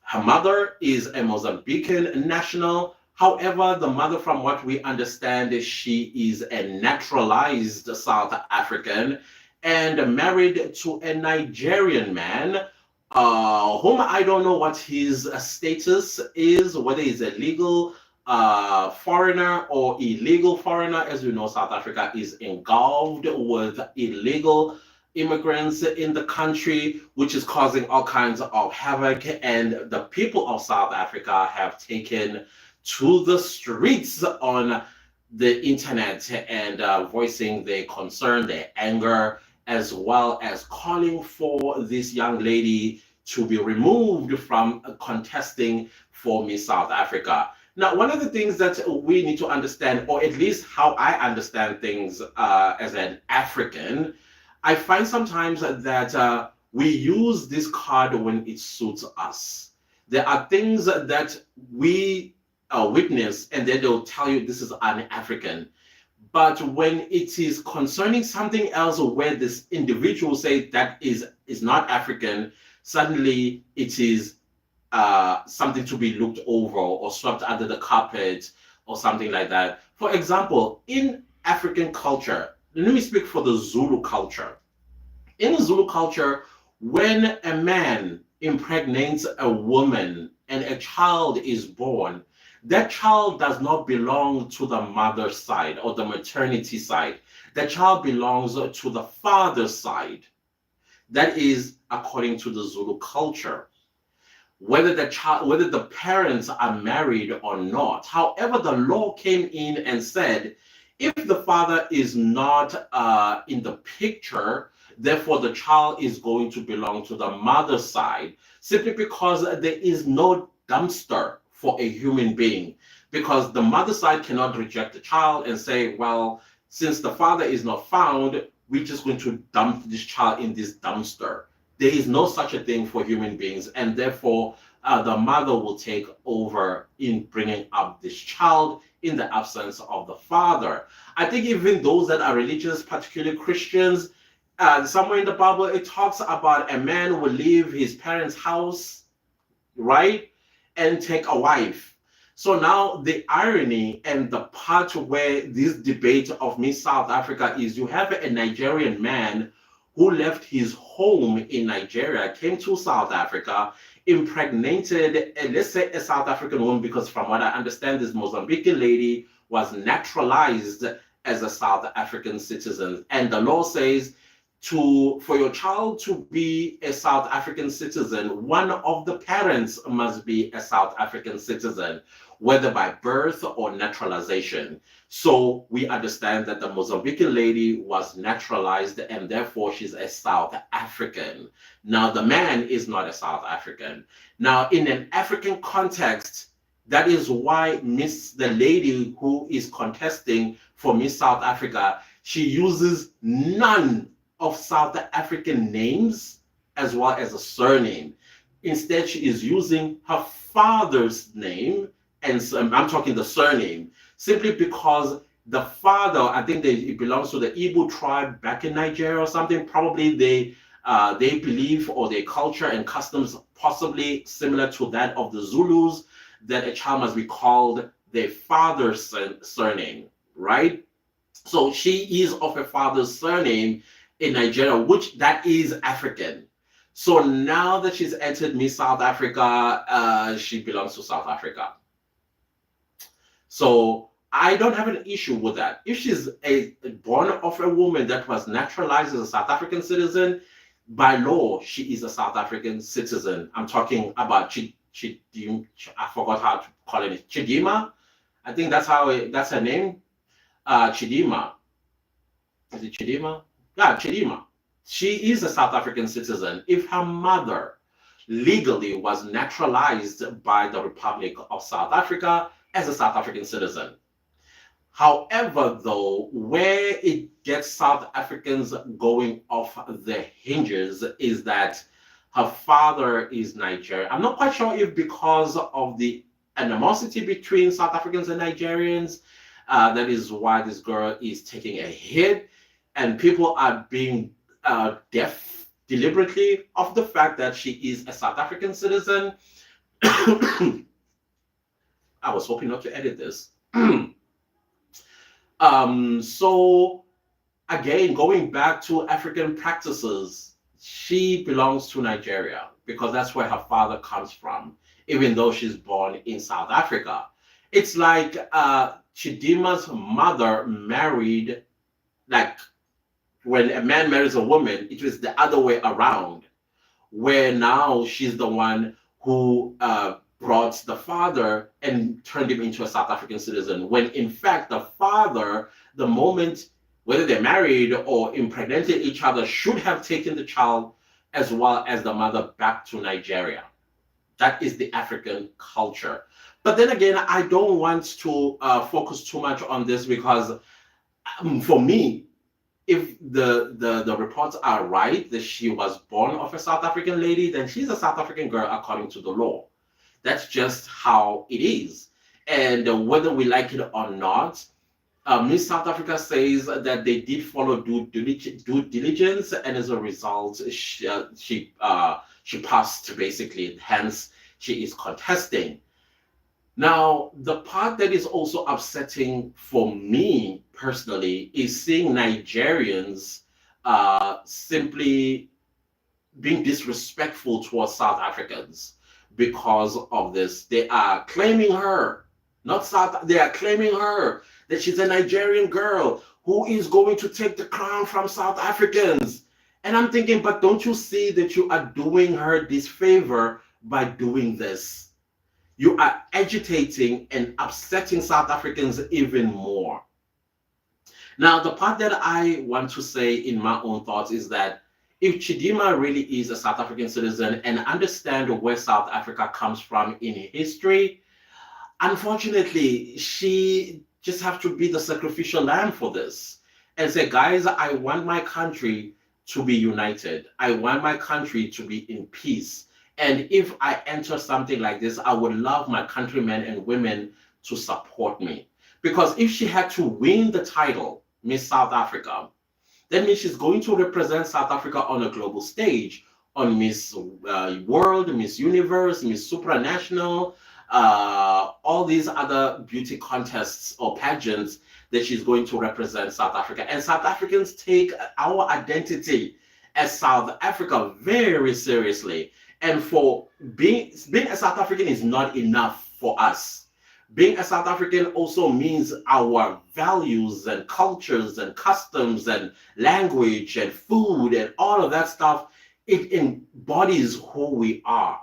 Her mother is a Mozambican national. However, the mother, from what we understand, is she is a naturalized South African and married to a Nigerian man, whom I don't know what his status is, whether he's a legal foreigner or illegal foreigner. As we know, South Africa is engulfed with illegal immigrants in the country, which is causing all kinds of havoc. And the people of South Africa have taken to the streets on the internet and voicing their concern, their anger, as well as calling for this young lady to be removed from contesting for Miss South Africa. Now, one of the things that we need to understand, or at least how I understand things as an African, I find sometimes that we use this card when it suits us. There are things that we witness, and then they'll tell you this is un-African. But when it is concerning something else where this individual say that is not African, suddenly it is something to be looked over or swept under the carpet or something like that. For example, in African culture, let me speak for the Zulu culture. In Zulu culture, when a man impregnates a woman and a child is born, that child does not belong to the mother's side or the maternity side. The child belongs to the father's side. That is according to the Zulu culture. Whether the parents are married or not. However, the law came in and said, if the father is not in the picture, therefore the child is going to belong to the mother's side, simply because there is no dumpster for a human being. Because the mother side cannot reject the child and say, well, since the father is not found, we're just going to dump this child in this dumpster. There is no such a thing for human beings, and therefore the mother will take over in bringing up this child in the absence of the father. I think even those that are religious, particularly Christians, somewhere in the Bible it talks about a man will leave his parents' house, right, and take a wife. So now the irony and the part where this debate of Miss South Africa is, you have a Nigerian man who left his home in Nigeria, came to South Africa, impregnated, let's say, a South African woman, because from what I understand, this Mozambican lady was naturalized as a South African citizen. And the law says for your child to be a South African citizen, one of the parents must be a South African citizen, whether by birth or naturalization. So we understand that the Mozambican lady was naturalized and therefore she's a South African. Now, the man is not a South African. Now, in an African context, that is why the lady who is contesting for Miss South Africa, she uses none of South African names as well as a surname. Instead, she is using her father's name, and I'm talking the surname, simply because the father, I think it belongs to the Igbo tribe back in Nigeria or something. Probably they believe, or their culture and customs possibly similar to that of the Zulus, that a child must be called their father's surname, right? So she is of her father's surname in Nigeria, which that is African. So now that she's entered Miss South Africa, she belongs to South Africa. So I don't have an issue with that. If she's born of a woman that was naturalized as a South African citizen, by law, she is a South African citizen. I'm talking about I forgot how to call it. Chidima. I think that's her name. Chidima. Is it Chidima? Yeah, Chidima. She is a South African citizen. If her mother legally was naturalized by the Republic of South Africa as a South African citizen. However, though, where it gets South Africans going off the hinges is that her father is Nigerian. I'm not quite sure if because of the animosity between South Africans and Nigerians, that is why this girl is taking a hit, and people are being deaf deliberately of the fact that she is a South African citizen. I was hoping not to edit this. So again, going back to African practices, she belongs to Nigeria because that's where her father comes from, even though she's born in South Africa. It's like Chidima's mother married, like when a man marries a woman, it was the other way around, where now she's the one who brought the father and turned him into a South African citizen, when in fact the father, the moment, whether they're married or impregnated each other, should have taken the child as well as the mother back to Nigeria. That is the African culture. But then again, I don't want to focus too much on this because for me, if the reports are right that she was born of a South African lady, then she's a South African girl according to the law. That's just how it is. And whether we like it or not, Miss South Africa says that they did follow due diligence, and as a result, she passed basically. Hence, she is contesting. Now, the part that is also upsetting for me personally is seeing Nigerians simply being disrespectful towards South Africans because of this. They are claiming her, they are claiming her that she's a Nigerian girl who is going to take the crown from South Africans. And I'm thinking, but don't you see that you are doing her disfavor by doing this? You are agitating and upsetting South Africans even more. Now, the part that I want to say in my own thoughts is that if Chidima really is a South African citizen and understand where South Africa comes from in history, unfortunately, she just have to be the sacrificial lamb for this and say, guys, I want my country to be united. I want my country to be in peace. And if I enter something like this, I would love my countrymen and women to support me. Because if she had to win the title, Miss South Africa, that means she's going to represent South Africa on a global stage, on Miss World, Miss Universe, Miss Supranational, all these other beauty contests or pageants that she's going to represent South Africa. And South Africans take our identity as South Africa very seriously. And for being a South African is not enough for us. Being a South African also means our values and cultures and customs and language and food and all of that stuff. It embodies who we are.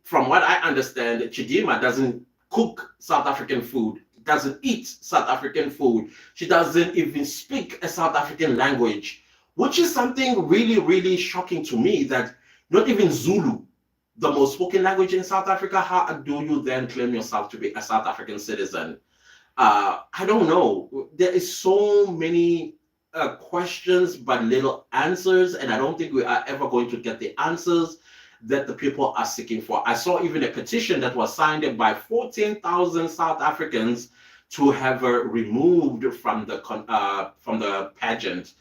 From what I understand, Chidima doesn't cook South African food, doesn't eat South African food. She doesn't even speak a South African language, which is something really, really shocking to me, that not even Zulu, the most spoken language in South Africa, how do you then claim yourself to be a South African citizen? I don't know. There is so many questions but little answers, and I don't think we are ever going to get the answers that the people are seeking for. I saw even a petition that was signed by 14,000 South Africans to have her removed from the pageant.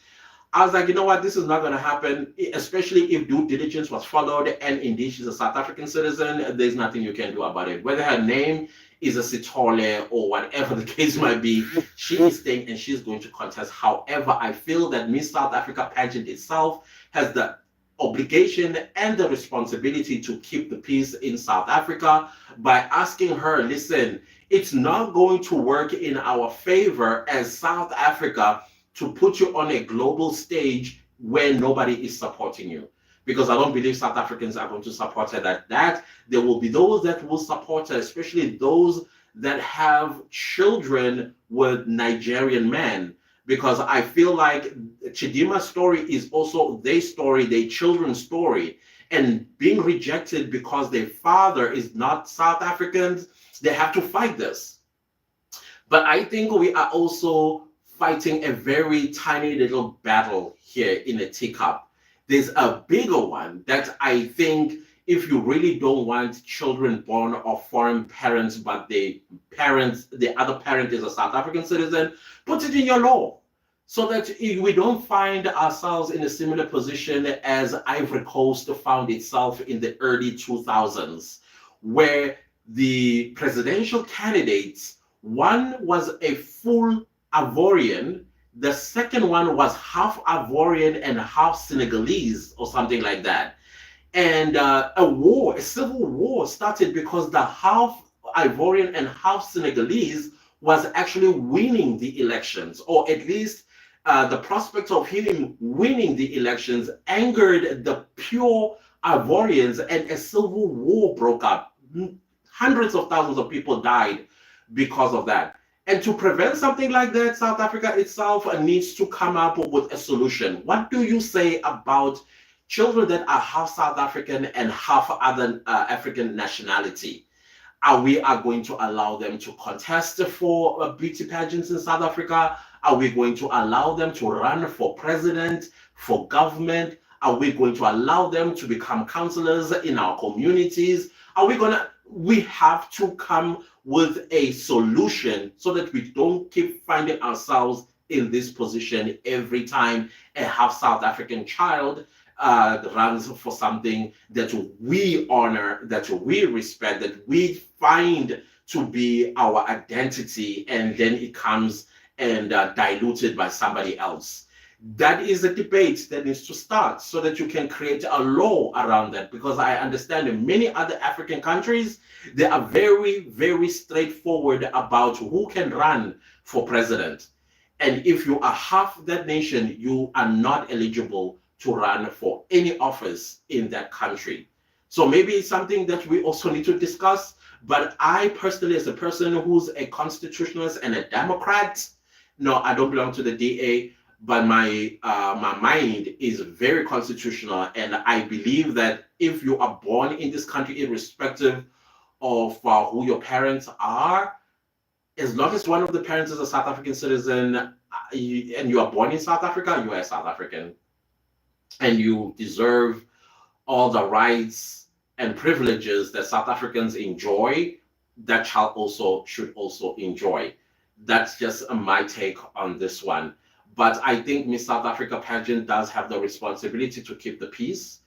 I was like, you know what, this is not going to happen, especially if due diligence was followed and indeed she's a South African citizen. There's nothing you can do about it. Whether her name is a Sithole or whatever the case might be, she is staying and she's going to contest. However, I feel that Miss South Africa pageant itself has the obligation and the responsibility to keep the peace in South Africa by asking her, listen, it's not going to work in our favor as South Africa to put you on a global stage where nobody is supporting you. Because I don't believe South Africans are going to support her like that. There will be those that will support her, especially those that have children with Nigerian men. Because I feel like Chidima's story is also their story, their children's story. And being rejected because their father is not South African, they have to fight this. But I think we are also fighting a very tiny little battle here in a teacup. There's a bigger one that I think if you really don't want children born of foreign parents, but the other parent is a South African citizen, put it in your law so that we don't find ourselves in a similar position as Ivory Coast found itself in the early 2000s, where the presidential candidates, one was a full Ivorian, the second one was half Ivorian and half Senegalese or something like that. And a civil war started because the half Ivorian and half Senegalese was actually winning the elections, or at least the prospect of him winning the elections angered the pure Ivorians, and a civil war broke up. Hundreds of thousands of people died because of that. And to prevent something like that, South Africa itself needs to come up with a solution. What do you say about children that are half South African and half other African nationality? Are we going to allow them to contest for beauty pageants in South Africa? Are we going to allow them to run for president, for government? Are we going to allow them to become councillors in our communities? We have to come with a solution so that we don't keep finding ourselves in this position every time a half South African child runs for something that we honor, that we respect, that we find to be our identity, and then it comes and diluted by somebody else. That is a debate that needs to start so that you can create a law around that, because I understand in many other African countries, they are very, very straightforward about who can run for president. And if you are half that nation, you are not eligible to run for any office in that country. So maybe it's something that we also need to discuss. But I personally, as a person who's a constitutionalist and a Democrat, no, I don't belong to the DA, but my mind is very constitutional, and I believe that if you are born in this country, irrespective of who your parents are, as long as one of the parents is a South African citizen, and you are born in South Africa, you are a South African, and you deserve all the rights and privileges that South Africans enjoy. That child also should also enjoy. That's just my take on this one. But I think Miss South Africa pageant does have the responsibility to keep the peace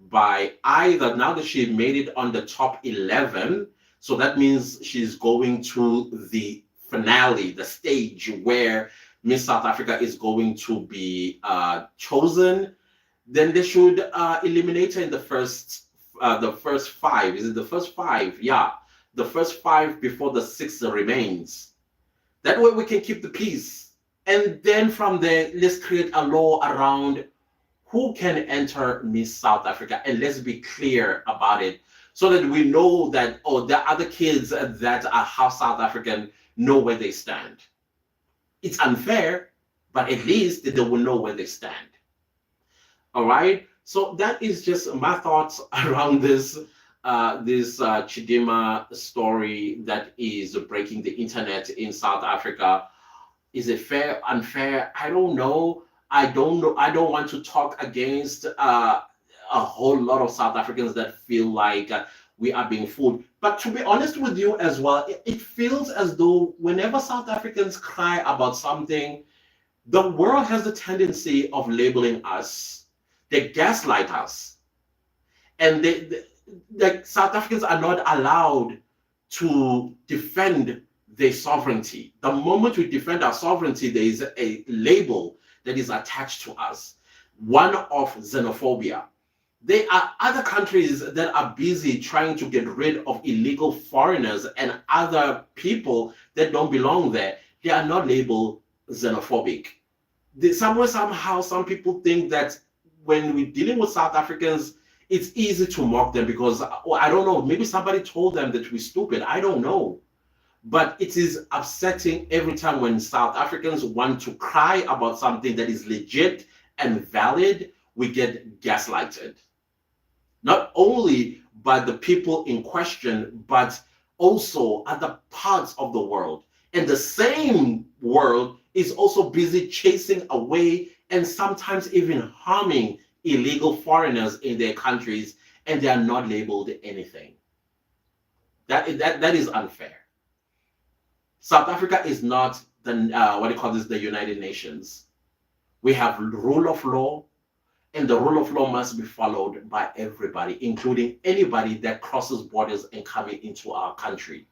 by either, now that she made it on the top 11, so that means she's going to the finale, the stage where Miss South Africa is going to be chosen. Then they should eliminate her in the first five. Is it the first five? Yeah, the first five before the sixth remains. That way we can keep the peace. And then from there, let's create a law around who can enter Miss South Africa. And let's be clear about it so that we know that, oh, the other kids that are half South African know where they stand. It's unfair, but at least they will know where they stand. All right. So that is just my thoughts around this Chidima story that is breaking the internet in South Africa. Is it fair, unfair? I don't know. I don't know. I don't want to talk against a whole lot of South Africans that feel like we are being fooled. But to be honest with you as well, it feels as though whenever South Africans cry about something, the world has the tendency of labeling us. They gaslight us, and like South Africans are not allowed to defend their sovereignty. The moment we defend our sovereignty, there is a label that is attached to us, one of xenophobia. There are other countries that are busy trying to get rid of illegal foreigners and other people that don't belong there. They are not labeled xenophobic. Somewhere, somehow, some people think that when we're dealing with South Africans, it's easy to mock them because, I don't know, maybe somebody told them that we're stupid. I don't know. But it is upsetting every time when South Africans want to cry about something that is legit and valid, we get gaslighted. Not only by the people in question, but also other parts of the world. And the same world is also busy chasing away and sometimes even harming illegal foreigners in their countries, and they are not labeled anything. That is unfair. South Africa is not the what do you call this? The United Nations. We have rule of law, and the rule of law must be followed by everybody, including anybody that crosses borders and coming into our country.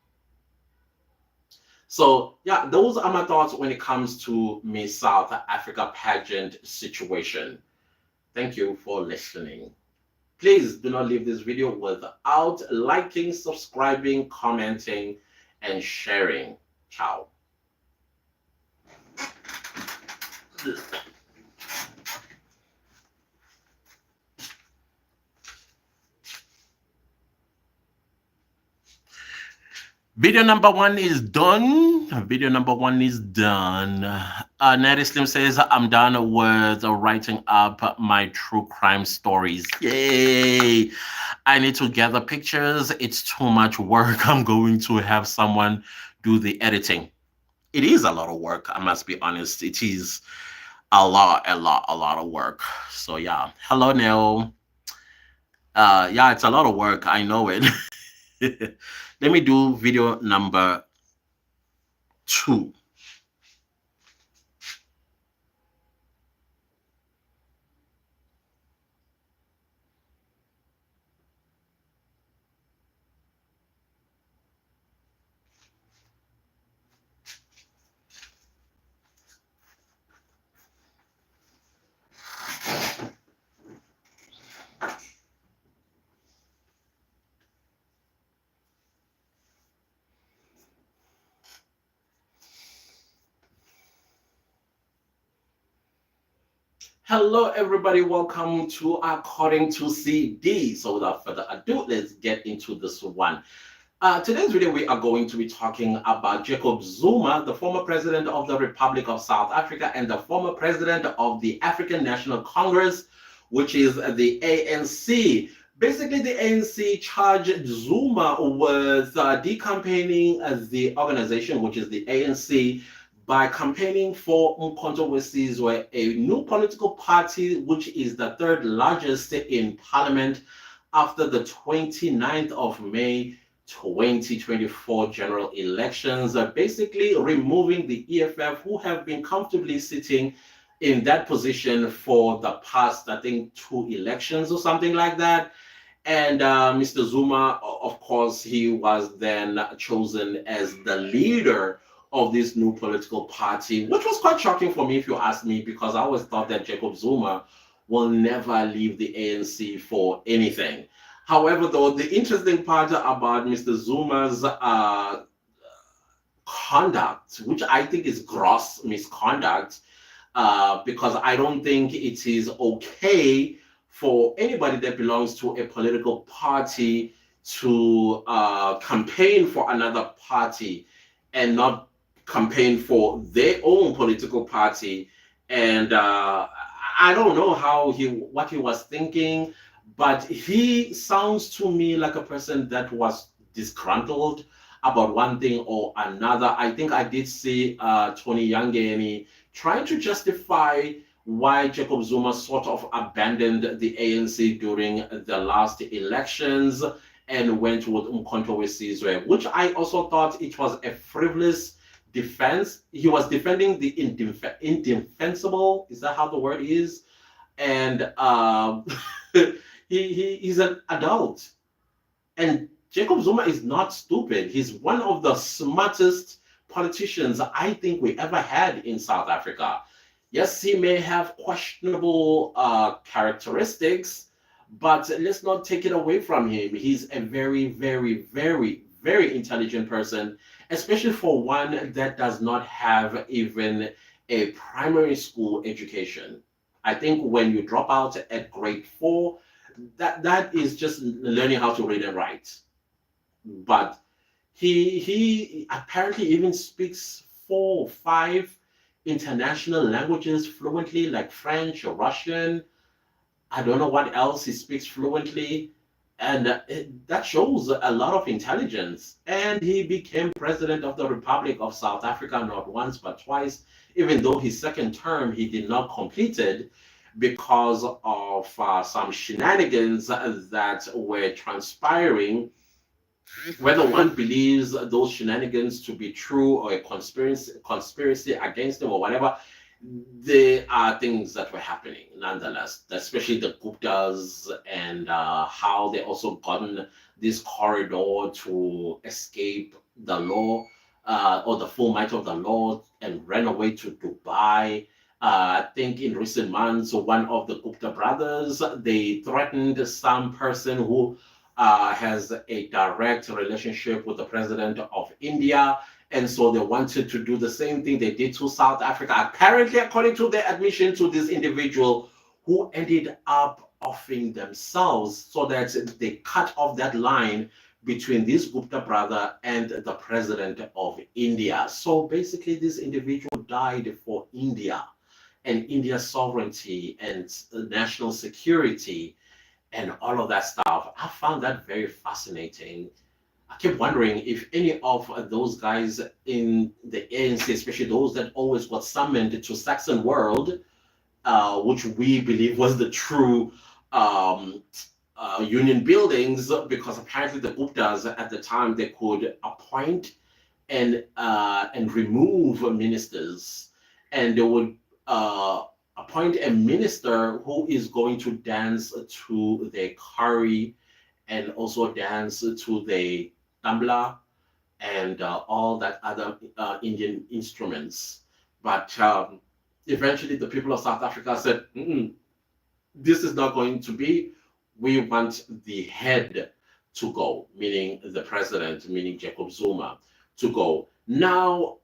So yeah, those are my thoughts when it comes to Miss South Africa pageant situation. Thank you for listening. Please do not leave this video without liking, subscribing, commenting, and sharing. Ciao. Video number one is done. Video number one is done. Natty Slim says, I'm done with writing up my true crime stories. Yay! I need to gather pictures. It's too much work. I'm going to have someone do the editing. It is a lot of work, I must be honest. It is a lot of work. So yeah. Hello, Neil. Yeah, it's a lot of work. I know it. Let me do video number 2. Hello, everybody. Welcome to According to CD. So without further ado, let's get into this one. Today's video, we are going to be talking about Jacob Zuma, the former president of the Republic of South Africa and the former president of the African National Congress, which is the ANC. Basically, the ANC charged Zuma with decampaigning the organization, which is the ANC, by campaigning for Umkhonto weSizwe, a new political party, which is the third largest in parliament after the 29th of May 2024 general elections, basically removing the EFF, who have been comfortably sitting in that position for the past, I think, 2 elections or something like that. And Mr. Zuma, of course, he was then chosen as the leader of this new political party, which was quite shocking for me, if you ask me, because I always thought that Jacob Zuma will never leave the ANC for anything. However, though, the interesting part about Mr. Zuma's conduct, which I think is gross misconduct, because I don't think it is okay for anybody that belongs to a political party to campaign for another party and not campaign for their own political party. And I don't know what he was thinking, but he sounds to me like a person that was disgruntled about one thing or another. I think I did see Tony Yangeni trying to justify why Jacob Zuma sort of abandoned the ANC during the last elections and went with Umkhonto weSizwe, which I also thought it was a frivolous defense. He was defending the indefensible. Is that how the word is? And he's an adult. And Jacob Zuma is not stupid. He's one of the smartest politicians I think we ever had in South Africa. Yes, he may have questionable characteristics, but let's not take it away from him. He's a very, very, very, very intelligent person, especially for one that does not have even a primary school education. I think when you drop out at grade 4, that is just learning how to read and write. But he apparently even speaks 4 or 5 international languages fluently, like French or Russian. I don't know what else he speaks fluently. And that shows a lot of intelligence. And he became president of the Republic of South Africa not once but twice, even though his second term he did not complete it because of some shenanigans that were transpiring. Whether one believes those shenanigans to be true or a conspiracy against them or whatever, there are things that were happening nonetheless, especially the Guptas and how they also gotten this corridor to escape the law or the full might of the law and ran away to Dubai. I think in recent months, one of the Gupta brothers, they threatened some person who has a direct relationship with the president of India. And so they wanted to do the same thing they did to South Africa. Apparently, according to their admission to this individual who ended up offing themselves so that they cut off that line between this Gupta brother and the president of India. So basically, this individual died for India and India's sovereignty and national security and all of that stuff. I found that very fascinating. I keep wondering if any of those guys in the ANC, especially those that always got summoned to Saxon World, which we believe was the true union buildings, because apparently the Guptas at the time they could appoint and remove ministers, and they would appoint a minister who is going to dance to the curry and also dance to the tambla and all that other Indian instruments. But eventually the people of South Africa said, this is not going to be. We want the head to go, meaning the president, meaning Jacob Zuma, to go. Now,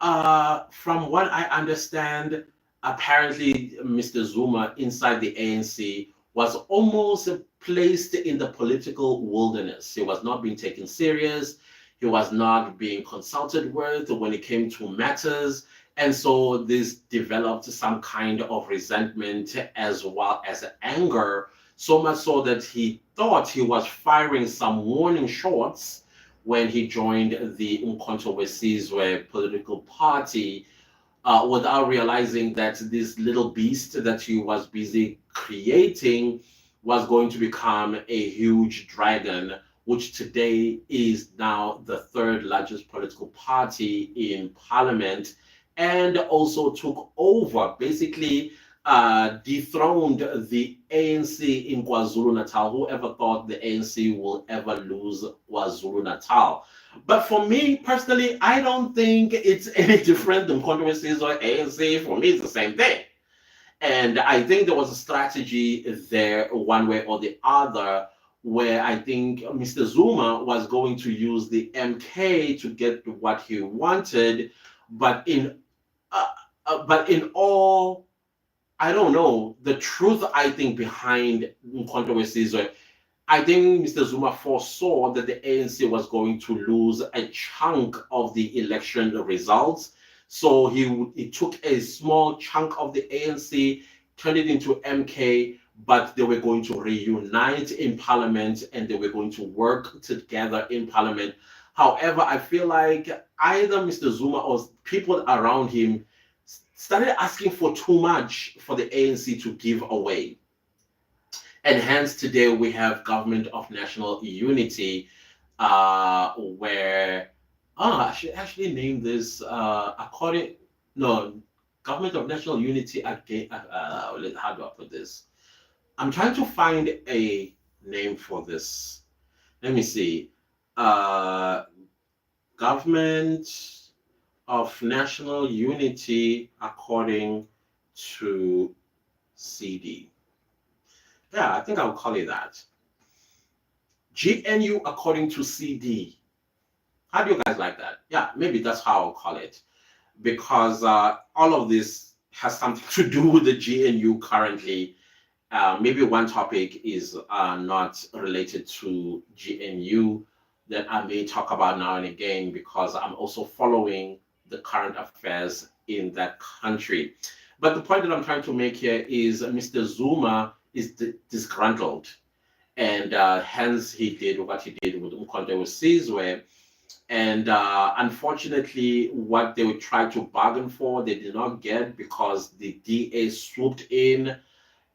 from what I understand, apparently Mr. Zuma inside the ANC was almost placed in the political wilderness. He was not being taken serious. He was not being consulted with when it came to matters. And so this developed some kind of resentment as well as anger, so much so that he thought he was firing some warning shots when he joined the Umkhonto weSizwe political party, without realizing that this little beast that he was busy creating was going to become a huge dragon, which today is now the third largest political party in parliament, and also took over, basically dethroned the ANC in KwaZulu-Natal. Whoever thought the ANC will ever lose KwaZulu-Natal? But for me personally, I don't think it's any different than controversies or ANC. For me, it's the same thing. And I think there was a strategy there, one way or the other, where I think Mr. Zuma was going to use the MK to get what he wanted, but in all, I don't know, the truth I think behind controversies, I think Mr. Zuma foresaw that the ANC was going to lose a chunk of the election results. So he took a small chunk of the ANC, turned it into MK, but they were going to reunite in parliament and they were going to work together in parliament. However, I feel like either Mr. Zuma or people around him started asking for too much for the ANC to give away. And hence today we have Government of National Unity, where I should actually name this according no Government of National Unity again. How do I put this? I'm trying to find a name for this. Let me see. Uh, Government of National Unity according to CD. Yeah, I think I'll call it that. GNU according to CD. How do you guys like that? Yeah, maybe that's how I'll call it. Because all of this has something to do with the GNU currently. Maybe one topic is not related to GNU that I may talk about now and again because I'm also following the current affairs in that country. But the point that I'm trying to make here is Mr. Zuma is disgruntled, and hence he did what he did with Umkhonto Sizwe. And unfortunately, what they would try to bargain for, they did not get because the DA swooped in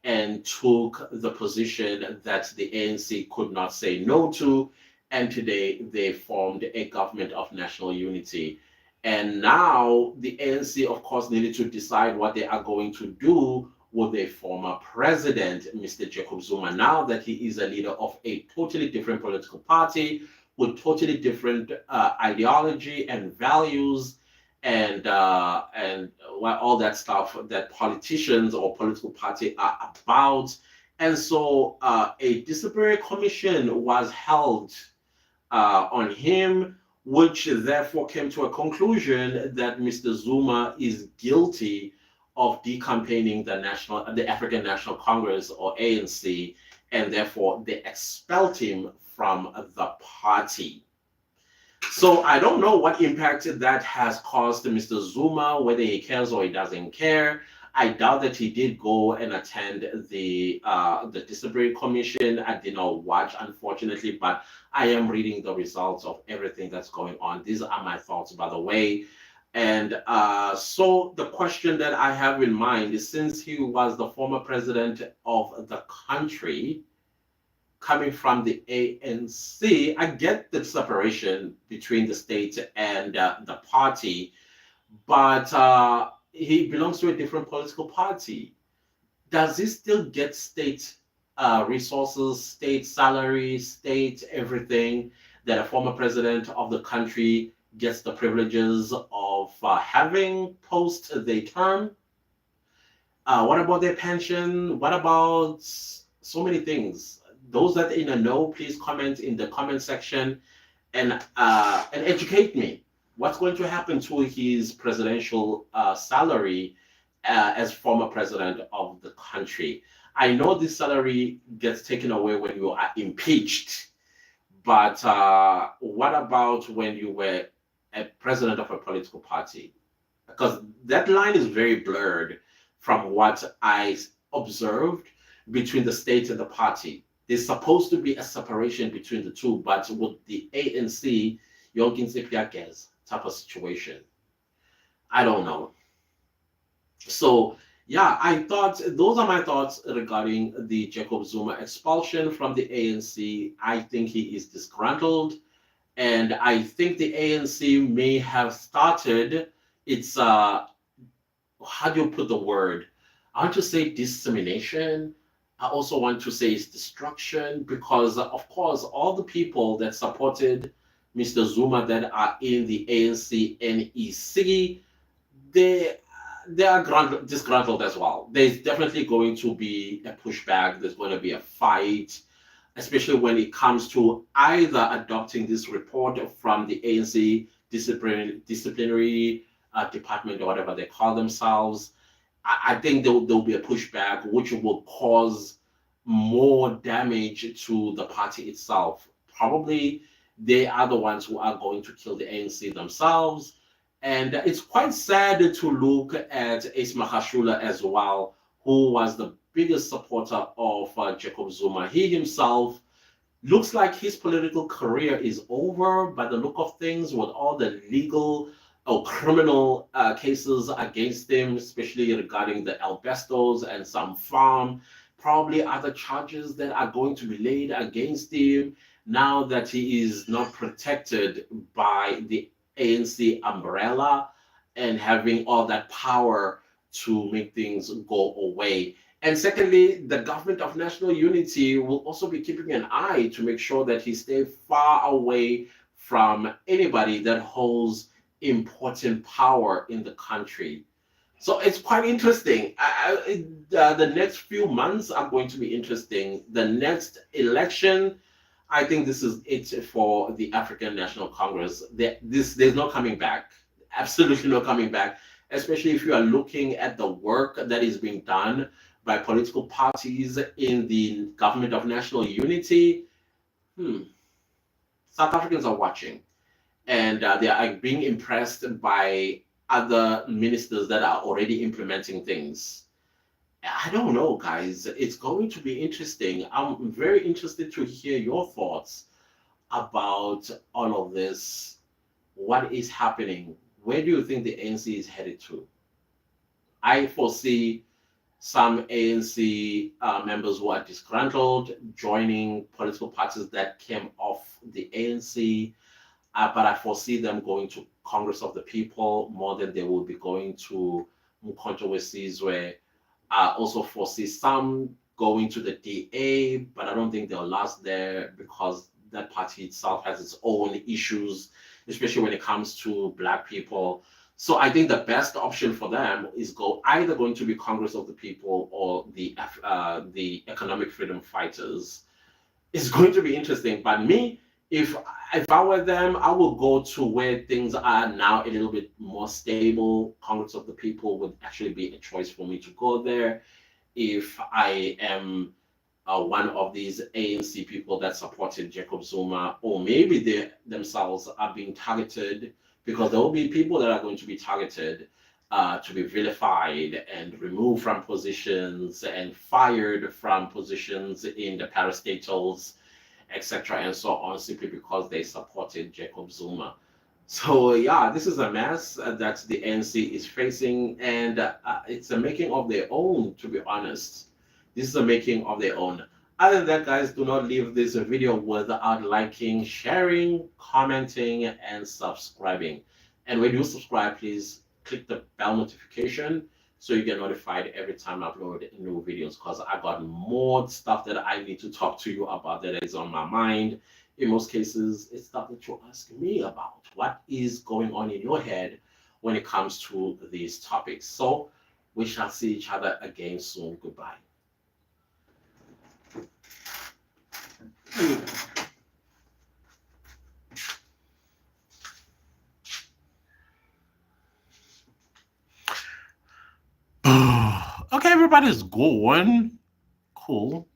and took the position that the ANC could not say no to. And today they formed a government of national unity. And now the ANC, of course, needed to decide what they are going to do with their former president, Mr. Jacob Zuma, now that he is a leader of a totally different political party with totally different ideology and values and all that stuff that politicians or political party are about. And so a disciplinary commission was held on him, which therefore came to a conclusion that Mr. Zuma is guilty of decampaigning the African National Congress or ANC, and therefore they expelled him from the party. So I don't know what impact that has caused Mr. Zuma, whether he cares or he doesn't care. I doubt that he did go and attend the disciplinary commission. I did not watch, unfortunately, but I am reading the results of everything that's going on. These are my thoughts, by the way. And so the question that I have in mind is, since he was the former president of the country, coming from the ANC, I get the separation between the state and the party, but he belongs to a different political party. Does he still get state resources, state salary, state everything that a former president of the country gets the privileges of having post their term? What about their pension? What about so many things? Those that are in the know, please comment in the comment section and educate me. What's going to happen to his presidential salary as former president of the country? I know this salary gets taken away when you are impeached, but what about when you were a president of a political party? Because that line is very blurred from what I observed between the state and the party. There's supposed to be a separation between the two, but with the ANC, Yonkin type of situation. I don't know. So yeah, I thought those are my thoughts regarding the Jacob Zuma expulsion from the ANC. I think he is disgruntled, and I think the ANC may have started its how do you put the word? I want to say dissemination. I also want to say it's destruction because, of course, all the people that supported Mr. Zuma that are in the ANC NEC, they are disgruntled as well. There's definitely going to be a pushback. There's going to be a fight, especially when it comes to either adopting this report from the ANC disciplinary department or whatever they call themselves. I think there'll be a pushback, which will cause more damage to the party itself. Probably they are the ones who are going to kill the ANC themselves. And it's quite sad to look at Ace Magashule as well, who was the biggest supporter of Jacob Zuma. He himself looks like his political career is over by the look of things with all the legal or criminal cases against him, especially regarding the asbestos and some farm, probably other charges that are going to be laid against him now that he is not protected by the ANC umbrella and having all that power to make things go away. And secondly, the government of national unity will also be keeping an eye to make sure that he stays far away from anybody that holds important power in the country. So it's quite interesting. The next few months are going to be interesting. The next election, I think this is it for the African National Congress. There's no coming back. Absolutely no coming back. Especially if you are looking at the work that is being done by political parties in the government of national unity. Hmm, South Africans are watching, and they are being impressed by other ministers that are already implementing things. I don't know, guys. It's going to be interesting. I'm very interested to hear your thoughts about all of this. What is happening? Where do you think the ANC is headed to? I foresee some ANC members who are disgruntled joining political parties that came off the ANC, but I foresee them going to Congress of the People more than they will be going to controversies where I also foresee some going to the DA, but I don't think they'll last there because that party itself has its own issues, especially when it comes to Black people. So I think the best option for them is go either going to be Congress of the People or the Economic Freedom Fighters. It's going to be interesting. But me, if if I were them, I will go to where things are now a little bit more stable. Congress of the People would actually be a choice for me to go there. If I am one of these ANC people that supported Jacob Zuma, or maybe they themselves are being targeted, because there will be people that are going to be targeted to be vilified and removed from positions and fired from positions in the parastatals, etc., and so on, simply because they supported Jacob Zuma. So yeah, this is a mess that the NC is facing, and it's a making of their own. To be honest, this is a making of their own. Other than that, guys, do not leave this video without liking, sharing, commenting, and subscribing. And when you subscribe, please click the bell notification so you get notified every time I upload new videos, because I got more stuff that I need to talk to you about that is on my mind. In most cases, it's stuff that you ask me about. What is going on in your head when it comes to these topics? So we shall see each other again soon. Goodbye. Okay, everybody's going. Cool.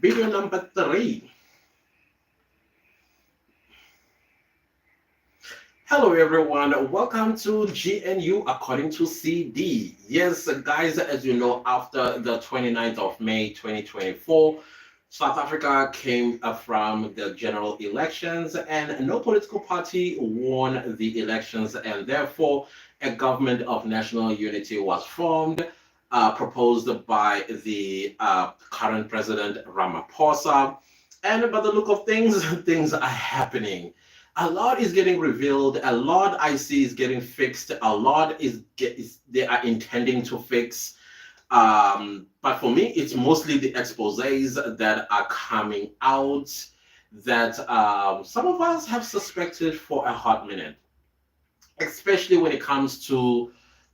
Video number 3. Hello everyone, welcome to GNU According to CD. Yes, guys, as you know, after the 29th of May 2024, South Africa came from the general elections and no political party won the elections, and therefore a government of national unity was formed, proposed by the current president Ramaphosa. And by the look of things, things are happening. A lot is getting revealed. A lot I see is getting fixed. A lot is they are intending to fix. But for me, it's mostly the exposés that are coming out that some of us have suspected for a hot minute, especially when it comes to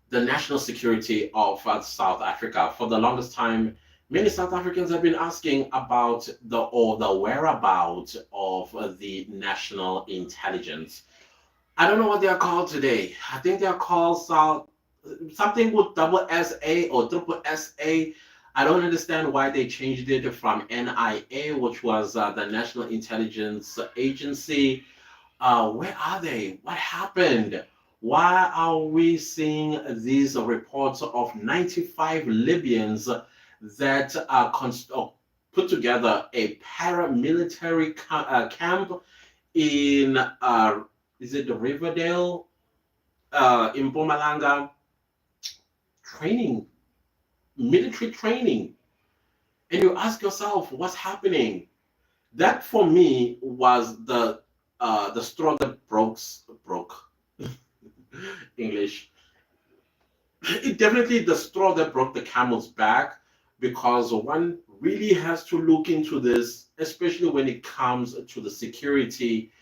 the national security of South Africa. For the longest time, many South Africans have been asking about the whereabouts of the national intelligence. I don't know what they are called today. I think they are called something with double SA or triple SA. I don't understand why they changed it from NIA, which was the National Intelligence Agency. Where are they? What happened? Why are we seeing these reports of 95 Libyans that put together a paramilitary camp in, is it the Riverdale, in Mpumalanga, training, military training? And you ask yourself, what's happening? That for me was the straw that broke English. It definitely the straw that broke the camel's back, because one really has to look into this, especially when it comes to the security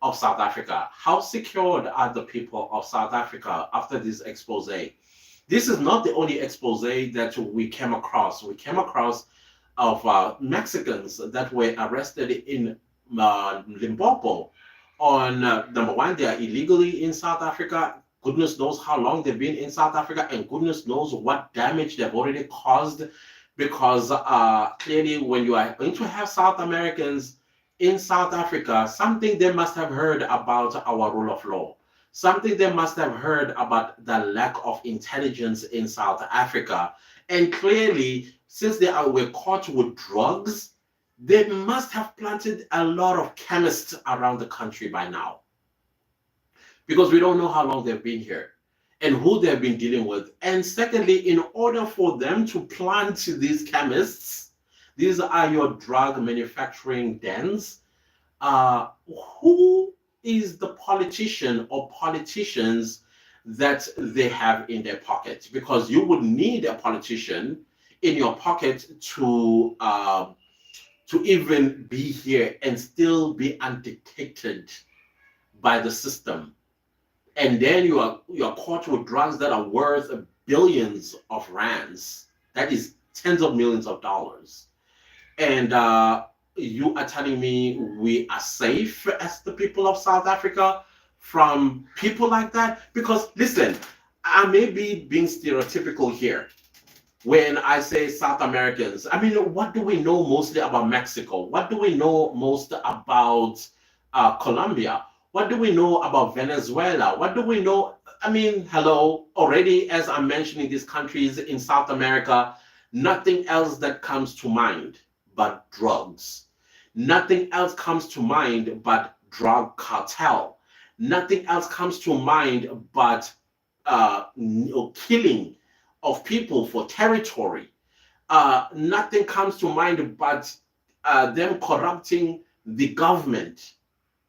of South Africa. How secured are the people of South Africa after this expose? This is not the only expose that we came across. We came across of Mexicans that were arrested in Limpopo. On number one, they are illegally in South Africa. Goodness knows how long they've been in South Africa, and goodness knows what damage they've already caused. Because clearly, when you are going to have South Americans in South Africa, something they must have heard about our rule of law. Something they must have heard about the lack of intelligence in South Africa. And clearly, since were caught with drugs, they must have planted a lot of chemists around the country by now. Because we don't know how long they've been here and who they've been dealing with. And secondly, in order for them to plant these chemists, these are your drug manufacturing dens, who is the politician or politicians that they have in their pocket? Because you would need a politician in your pocket to even be here and still be undetected by the system. And then you are caught with drugs that are worth billions of rands. That is tens of millions of dollars. And you are telling me we are safe as the people of South Africa from people like that? Because listen, I may be being stereotypical here when I say South Americans. I mean, what do we know mostly about Mexico? What do we know most about Colombia? What do we know about Venezuela? What do we know? I mean, hello, already as I'm mentioning these countries in South America, nothing else that comes to mind but drugs. Nothing else comes to mind but drug cartel. Nothing else comes to mind but killing of people for territory. Nothing comes to mind but them corrupting the government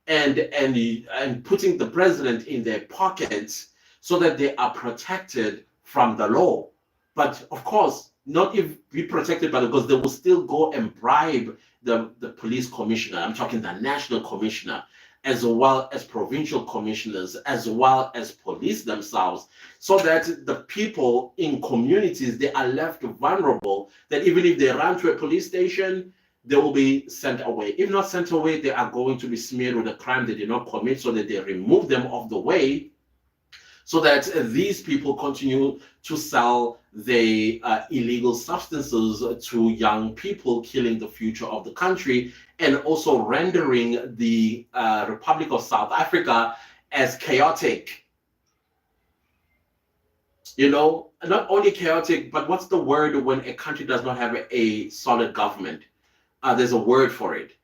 and putting the president in their pockets so that they are protected from the law. But of course, not if be protected by the, because they will still go and bribe the police commissioner. I'm talking the national commissioner, as well as provincial commissioners, as well as police themselves, so that the people in communities, they are left vulnerable, that even if they run to a police station, they will be sent away. If not sent away, they are going to be smeared with a crime they did not commit, so that they remove them off the way, so that these people continue to sell the illegal substances to young people, killing the future of the country, and also rendering the Republic of South Africa as chaotic. Not only chaotic, but what's the word when a country does not have a solid government? There's a word for it.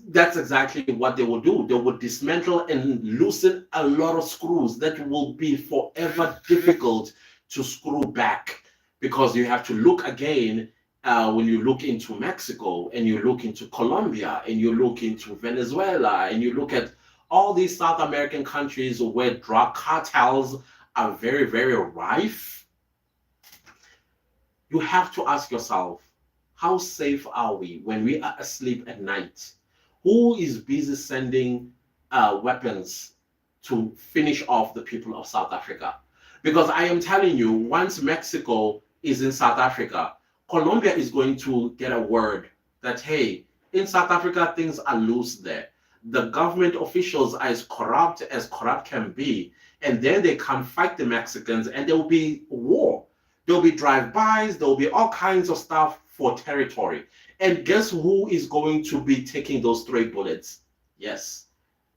That's exactly what they will do. They will dismantle and loosen a lot of screws that will be forever difficult to screw back, because you have to look again when you look into Mexico, and you look into Colombia, and you look into Venezuela, and you look at all these South American countries where drug cartels are very, very rife. You have to ask yourself, how safe are we when we are asleep at night? Who is busy sending weapons to finish off the people of South Africa? Because I am telling you, once Mexico is in South Africa, Colombia is going to get a word that, hey, in South Africa, things are loose there. The government officials are as corrupt can be. And then they come fight the Mexicans, and there will be war. There will be drive-bys. There will be all kinds of stuff for territory. And guess who is going to be taking those stray bullets? Yes,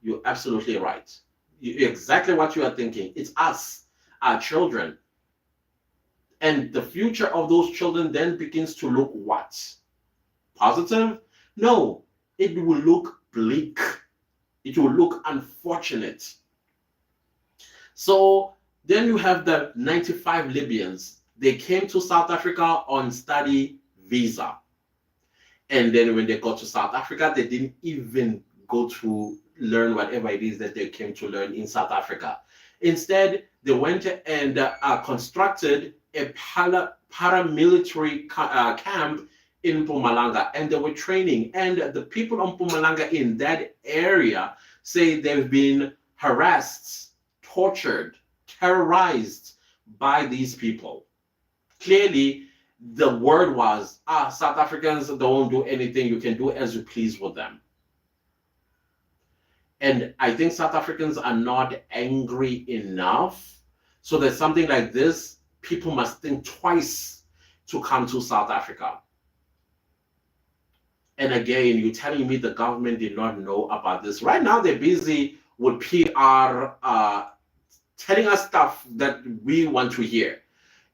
you're absolutely right. Exactly what you are thinking. It's us, our children. And the future of those children then begins to look what? Positive? No, it will look bleak. It will look unfortunate. So then you have the 95 Libyans. They came to South Africa on study visa. And then when they got to South Africa, they didn't even go to learn whatever it is that they came to learn in South Africa. Instead, they went and constructed a paramilitary camp in Mpumalanga, and they were training. And the people of Mpumalanga in that area say they've been harassed, tortured, terrorized by these people. Clearly, the word was, South Africans don't do anything. You can do as you please with them. And I think South Africans are not angry enough. So that something like this, people must think twice to come to South Africa. And again, you're telling me the government did not know about this. Right now, they're busy with PR, telling us stuff that we want to hear.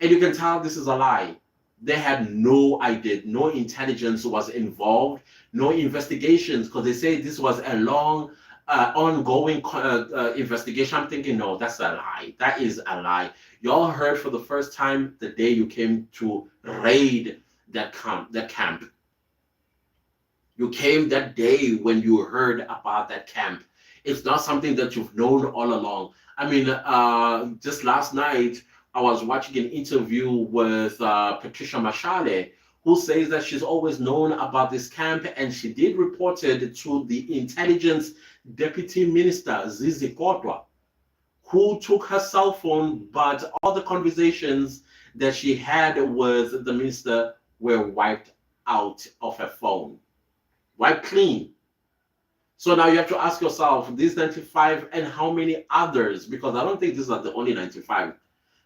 And you can tell this is a lie. They had no idea, no intelligence was involved, no investigations, because they say this was a long, ongoing investigation. I'm thinking, no, that's a lie. That is a lie. Y'all heard for the first time the day you came to raid that camp. You came that day when you heard about that camp. It's not something that you've known all along. I mean, just last night, I was watching an interview with Patricia Mashale, who says that she's always known about this camp, and she did report it to the intelligence deputy minister, Zizi Kodwa, who took her cell phone, but all the conversations that she had with the minister were wiped out of her phone. Wiped clean. So now you have to ask yourself, these 95 and how many others, because I don't think these are the only 95.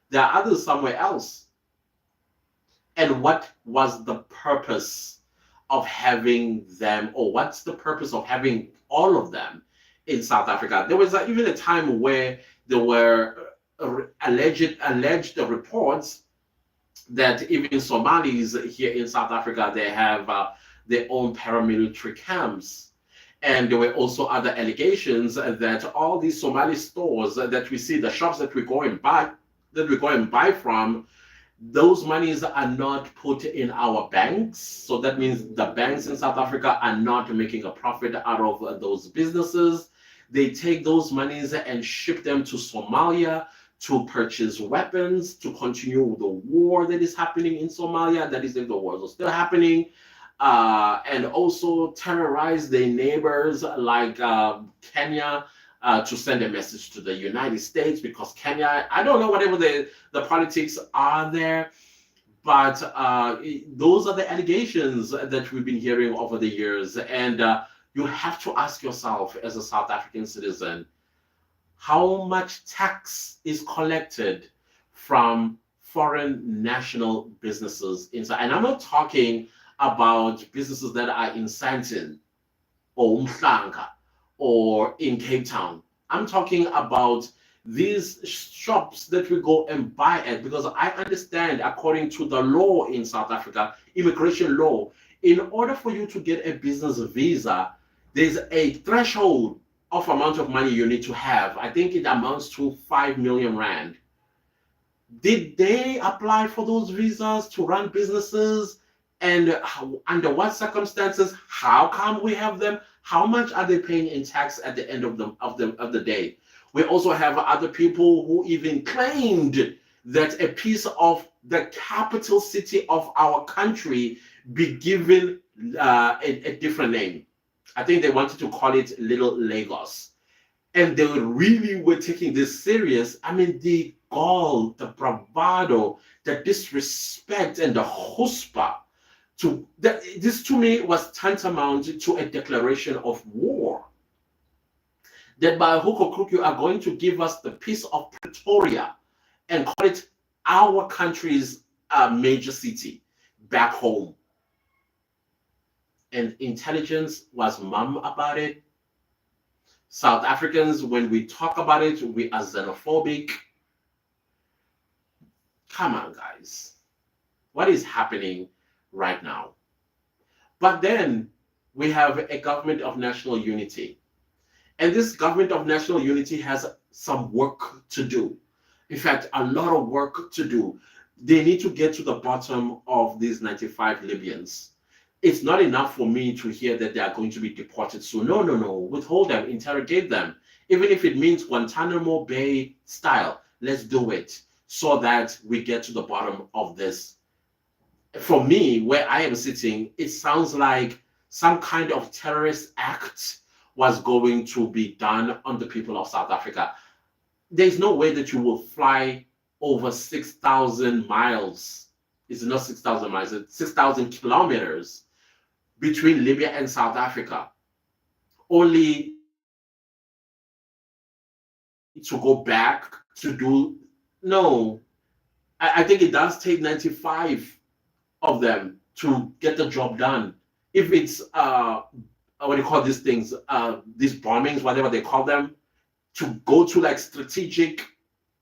There are others somewhere else. And what was the purpose of having them, or what's the purpose of having all of them in South Africa? There was even a time where there were alleged reports that even Somalis here in South Africa, they have their own paramilitary camps. And there were also other allegations that all these Somali stores that we see, the shops that we go and buy from, those monies are not put in our banks. So that means the banks in South Africa are not making a profit out of those businesses. They take those monies and ship them to Somalia to purchase weapons, to continue the war that is happening in Somalia. That is if the wars are still happening. And also terrorize their neighbors like Kenya, to send a message to the United States, because Kenya, I don't know whatever the politics are there, but those are the allegations that we've been hearing over the years. And you have to ask yourself as a South African citizen, how much tax is collected from foreign national businesses inside. And I'm not talking about businesses that are in Sandton or Umhlanga or in Cape Town. I'm talking about these shops that we go and buy at, because I understand, according to the law in South Africa, immigration law, in order for you to get a business visa, there's a threshold of amount of money you need to have. I think it amounts to 5 million rand. Did they apply for those visas to run businesses? And under what circumstances? How come we have them? How much are they paying in tax at the end of the day? We also have other people who even claimed that a piece of the capital city of our country be given a different name. I think they wanted to call it Little Lagos. And they really were taking this serious. I mean, the gall, the bravado, the disrespect, and the chutzpah to that, this to me was tantamount to a declaration of war. That by hook or crook you are going to give us the piece of Pretoria and call it our country's major city back home. And intelligence was mum about it. South Africans, when we talk about it, we are xenophobic. Come on, guys. What is happening right now? But then we have a government of national unity. And this government of national unity has some work to do. In fact, a lot of work to do. They need to get to the bottom of these 95 Libyans. It's not enough for me to hear that they are going to be deported soon. No, no, no. Withhold them, interrogate them. Even if it means Guantanamo Bay style, let's do it so that we get to the bottom of this. For me, where I am sitting, it sounds like some kind of terrorist act was going to be done on the people of South Africa. There's no way that you will fly over 6,000 miles. It's not 6,000 miles, it's 6,000 kilometers between Libya and South Africa, only to go back to do. No, I think it does take 95 of them to get the job done. If it's what do you call these things, these bombings, whatever they call them, to go to like strategic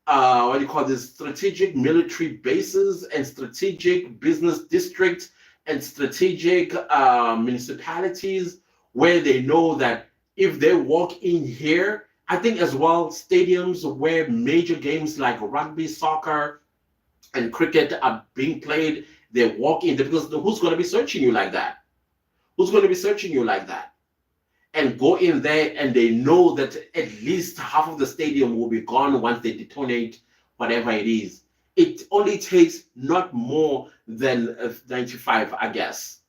what do you call this, strategic military bases and strategic business districts and strategic municipalities where they know that if they walk in here, I think as well, stadiums where major games like rugby, soccer, and cricket are being played, they walk in there, because who's going to be searching you like that? Who's going to be searching you like that? And go in there and they know that at least half of the stadium will be gone once they detonate whatever it is. It only takes not more than 95, I guess.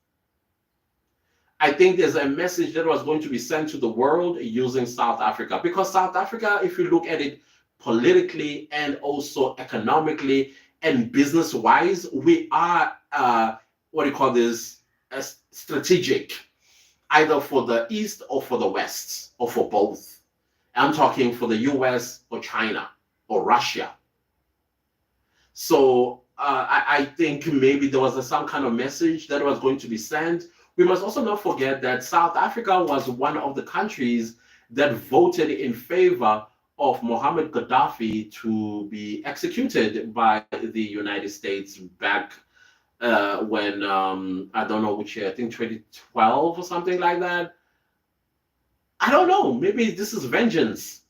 I think there's a message that was going to be sent to the world using South Africa, because South Africa, if you look at it politically and also economically and business-wise, we are, what do you call this, strategic, either for the East or for the West, or for both. I'm talking for the US or China or Russia. So I think maybe there was some kind of message that was going to be sent. We must also not forget that South Africa was one of the countries that voted in favor of Muammar Gaddafi to be executed by the United States back when, I don't know which year, I think 2012 or something like that. I don't know, maybe this is vengeance.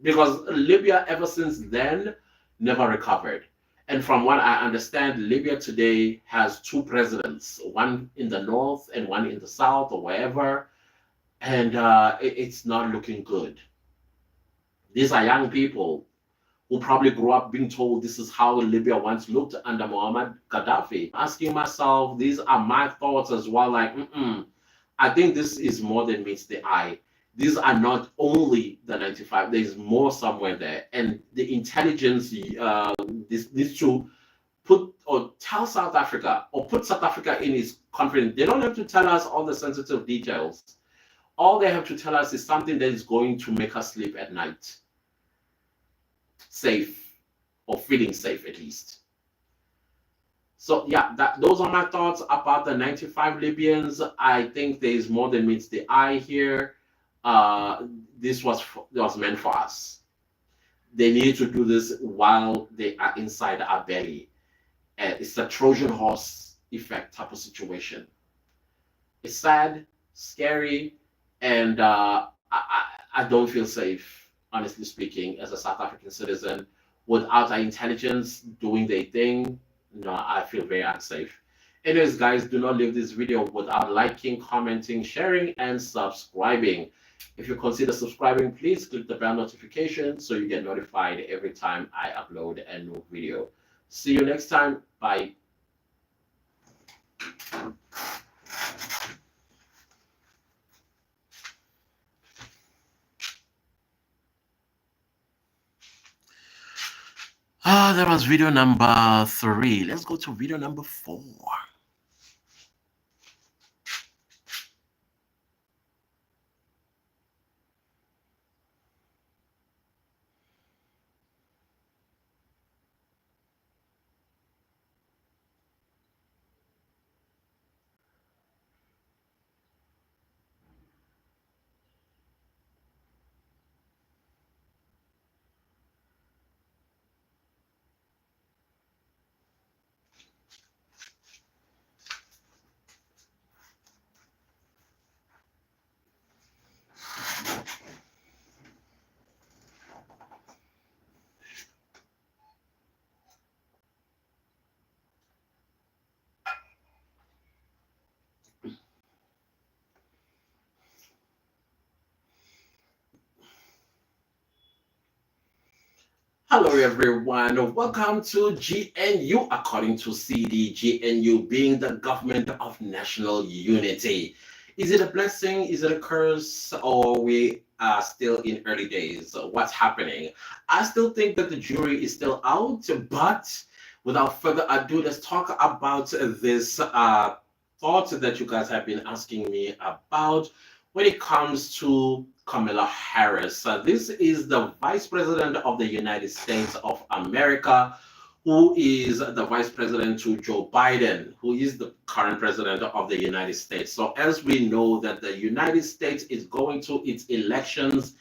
Because Libya, ever since then, never recovered. And from what I understand, Libya today has two presidents, one in the north and one in the south or wherever. And it's not looking good. These are young people who probably grew up being told this is how Libya once looked under Muammar Gaddafi. Asking myself, these are my thoughts as well, like, I think this is more than meets the eye. These are not only the 95, there's more somewhere there. And the intelligence this needs to put or tell South Africa or put South Africa in its confidence. They don't have to tell us all the sensitive details All they have to tell us is something that is going to make us sleep at night, safe, or feeling safe at least. So yeah, those are my thoughts about the 95 Libyans. I think there is more than meets the eye here. Uh, this was meant for us. They need to do this while they are inside our belly. It's a Trojan horse effect type of situation. It's sad, scary, and I don't feel safe, honestly speaking, as a South African citizen. Without our intelligence doing their thing, no, I feel very unsafe. Anyways, guys, do not leave this video without liking, commenting, sharing, and subscribing. If you consider subscribing, please click the bell notification so you get notified every time I upload a new video. See you next time. Bye. That was video number 3. Let's go to video number 4. Hello, everyone. Welcome to GNU, according to CD. GNU being the government of national unity. Is it a blessing? Is it a curse? Or we are still in early days? What's happening? I still think that the jury is still out, but without further ado, let's talk about this thought that you guys have been asking me about when it comes to Kamala Harris. This is the Vice President of the United States of America, who is the Vice President to Joe Biden, who is the current President of the United States. So as we know that the United States is going to its elections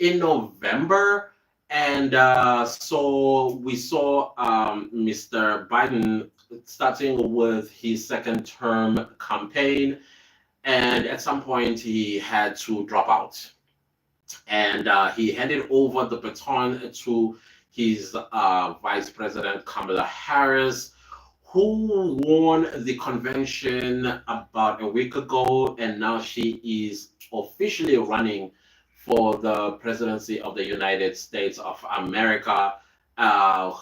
in November, and so we saw Mr. Biden starting with his second term campaign, and at some point he had to drop out, and he handed over the baton to his Vice President Kamala Harris, who won the convention about a week ago, and now she is officially running for the presidency of the United States of America. Uh,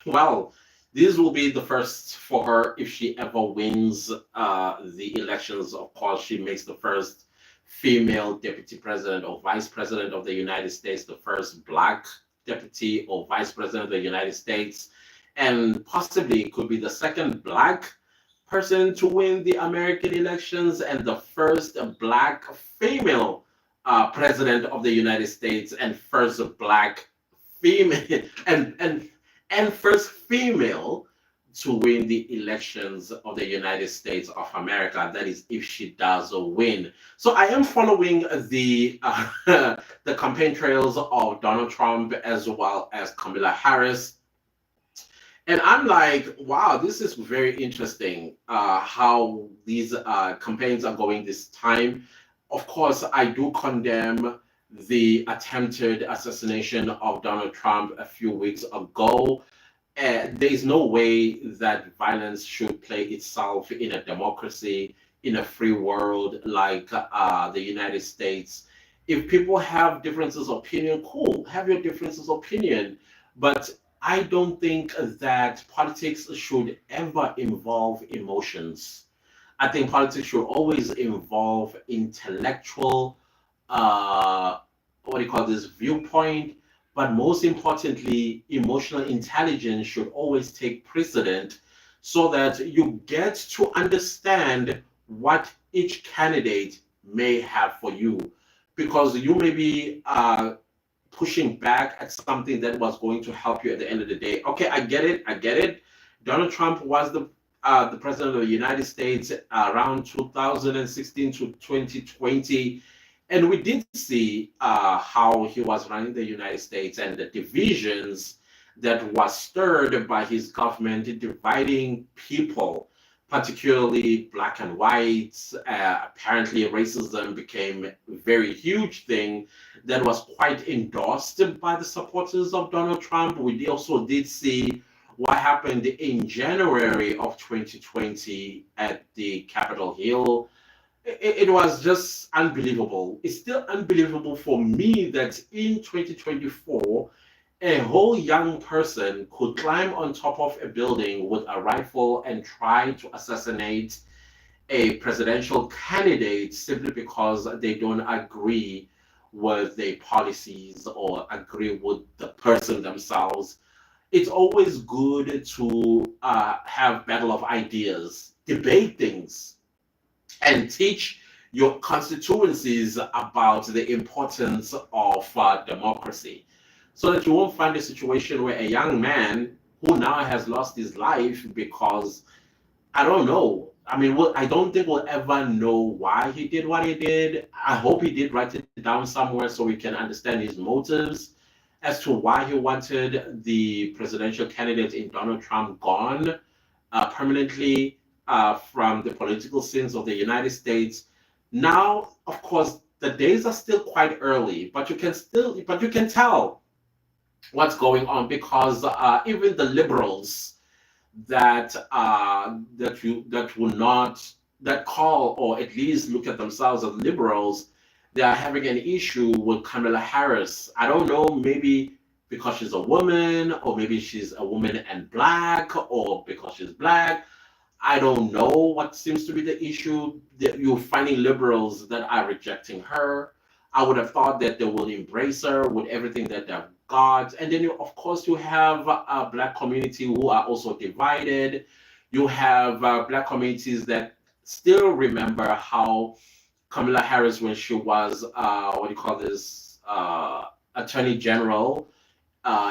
well, this will be the first for her if she ever wins the elections. Of course, she makes the first female deputy president or vice president of the United States, the first black deputy or vice president of the United States, and possibly could be the second black person to win the American elections and the first black female president of the United States and first black female and first female to win the elections of the United States of America. That is, if she does win. So I am following the the campaign trails of Donald Trump as well as Kamala Harris, and I'm like, wow, this is very interesting. How these campaigns are going this time. Of course, I do condemn the attempted assassination of Donald Trump a few weeks ago. There is no way that violence should play itself in a democracy, in a free world like the United States. If people have differences of opinion, cool, have your differences of opinion. But I don't think that politics should ever involve emotions. I think politics should always involve intellectual, what do you call this, viewpoint, but most importantly, emotional intelligence should always take precedent so that you get to understand what each candidate may have for you, because you may be pushing back at something that was going to help you at the end of the day. Okay, I get it. I get it. Donald Trump was the president of the United States around 2016 to 2020, and we did see how he was running the United States and the divisions that was stirred by his government dividing people, particularly black and whites. Apparently, racism became a very huge thing that was quite endorsed by the supporters of Donald Trump. We also did see what happened in January of 2020 at the Capitol Hill. It was just unbelievable. It's still unbelievable for me that in 2024, a whole young person could climb on top of a building with a rifle and try to assassinate a presidential candidate simply because they don't agree with their policies or agree with the person themselves. It's always good to have battle of ideas, debate things, and teach your constituencies about the importance of democracy, so that you won't find a situation where a young man who now has lost his life because, I don't know. I mean, I don't think we'll ever know why he did what he did. I hope he did write it down somewhere so we can understand his motives as to why he wanted the presidential candidate in Donald Trump gone permanently from the political scenes of the United States. Now, of course, the days are still quite early, but you can tell what's going on, because even the liberals that will not, that call or at least look at themselves as liberals, they are having an issue with Kamala Harris. I don't know, maybe because she's a woman, or maybe she's a woman and black, or because she's black. I don't know what seems to be the issue. That you're finding liberals that are rejecting her. I would have thought that they will embrace her with everything that they've got. And then, of course, you have a black community who are also divided. You have black communities that still remember how Kamala Harris, when she was, what do you call this, Attorney General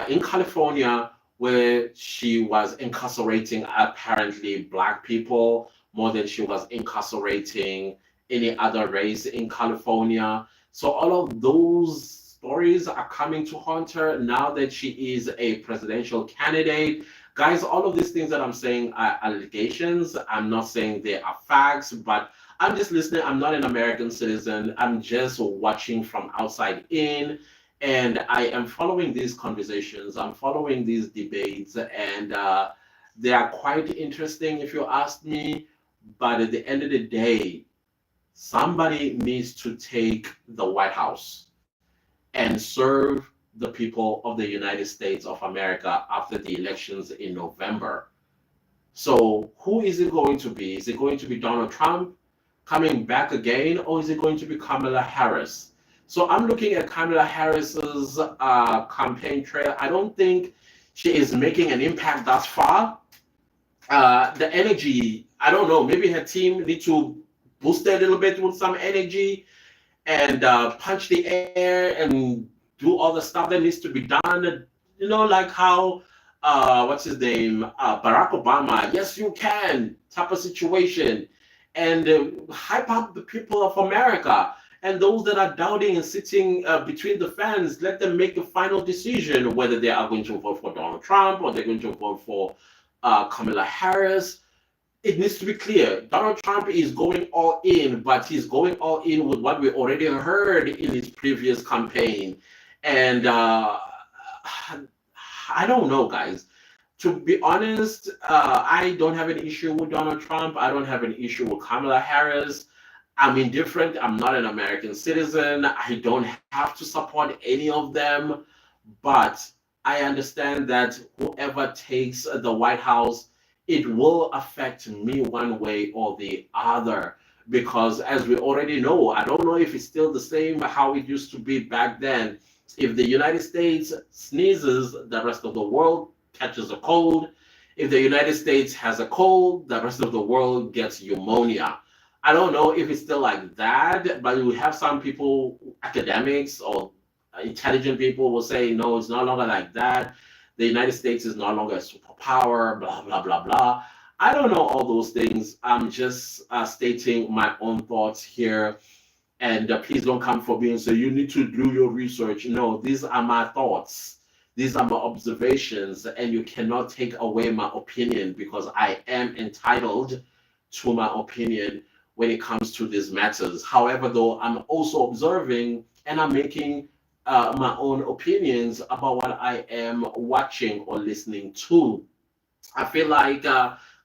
in California, where she was incarcerating apparently black people more than she was incarcerating any other race in California. So all of those stories are coming to haunt her now that she is a presidential candidate. Guys, all of these things that I'm saying are allegations. I'm not saying they are facts, but I'm just listening. I'm not an American citizen. I'm just watching from outside in. And I am following these conversations. I'm following these debates, and they are quite interesting if you ask me. But at the end of the day, somebody needs to take the White House and serve the people of the United States of America after the elections in November. So, who is it going to be? Is it going to be Donald Trump coming back again, or is it going to be Kamala Harris? So, I'm looking at Kamala Harris's campaign trail. I don't think she is making an impact thus far. The energy, I don't know, maybe her team need to boost it a little bit with some energy and punch the air and do all the stuff that needs to be done. You know, like how, what's his name, Barack Obama, yes, you can type of situation, and hype up the people of America. And those that are doubting and sitting between the fence, let them make a final decision whether they are going to vote for Donald Trump or they're going to vote for Kamala Harris. It needs to be clear. Donald Trump is going all in, but he's going all in with what we already heard in his previous campaign. And I don't know, guys. To be honest, I don't have an issue with Donald Trump. I don't have an issue with Kamala Harris. I'm indifferent. I'm not an American citizen. I don't have to support any of them. But I understand that whoever takes the White House, it will affect me one way or the other. Because as we already know, I don't know if it's still the same how it used to be back then. If the United States sneezes, the rest of the world catches a cold. If the United States has a cold, the rest of the world gets pneumonia. I don't know if it's still like that, but you have some people, academics or intelligent people, will say, no, it's no longer like that. The United States is no longer a superpower, blah, blah, blah, blah. I don't know all those things. I'm just stating my own thoughts here. And please don't come for me and say, you need to do your research. No, these are my thoughts. These are my observations, and you cannot take away my opinion because I am entitled to my opinion when it comes to these matters. However, though, I'm also observing and I'm making my own opinions about what I am watching or listening to. I feel like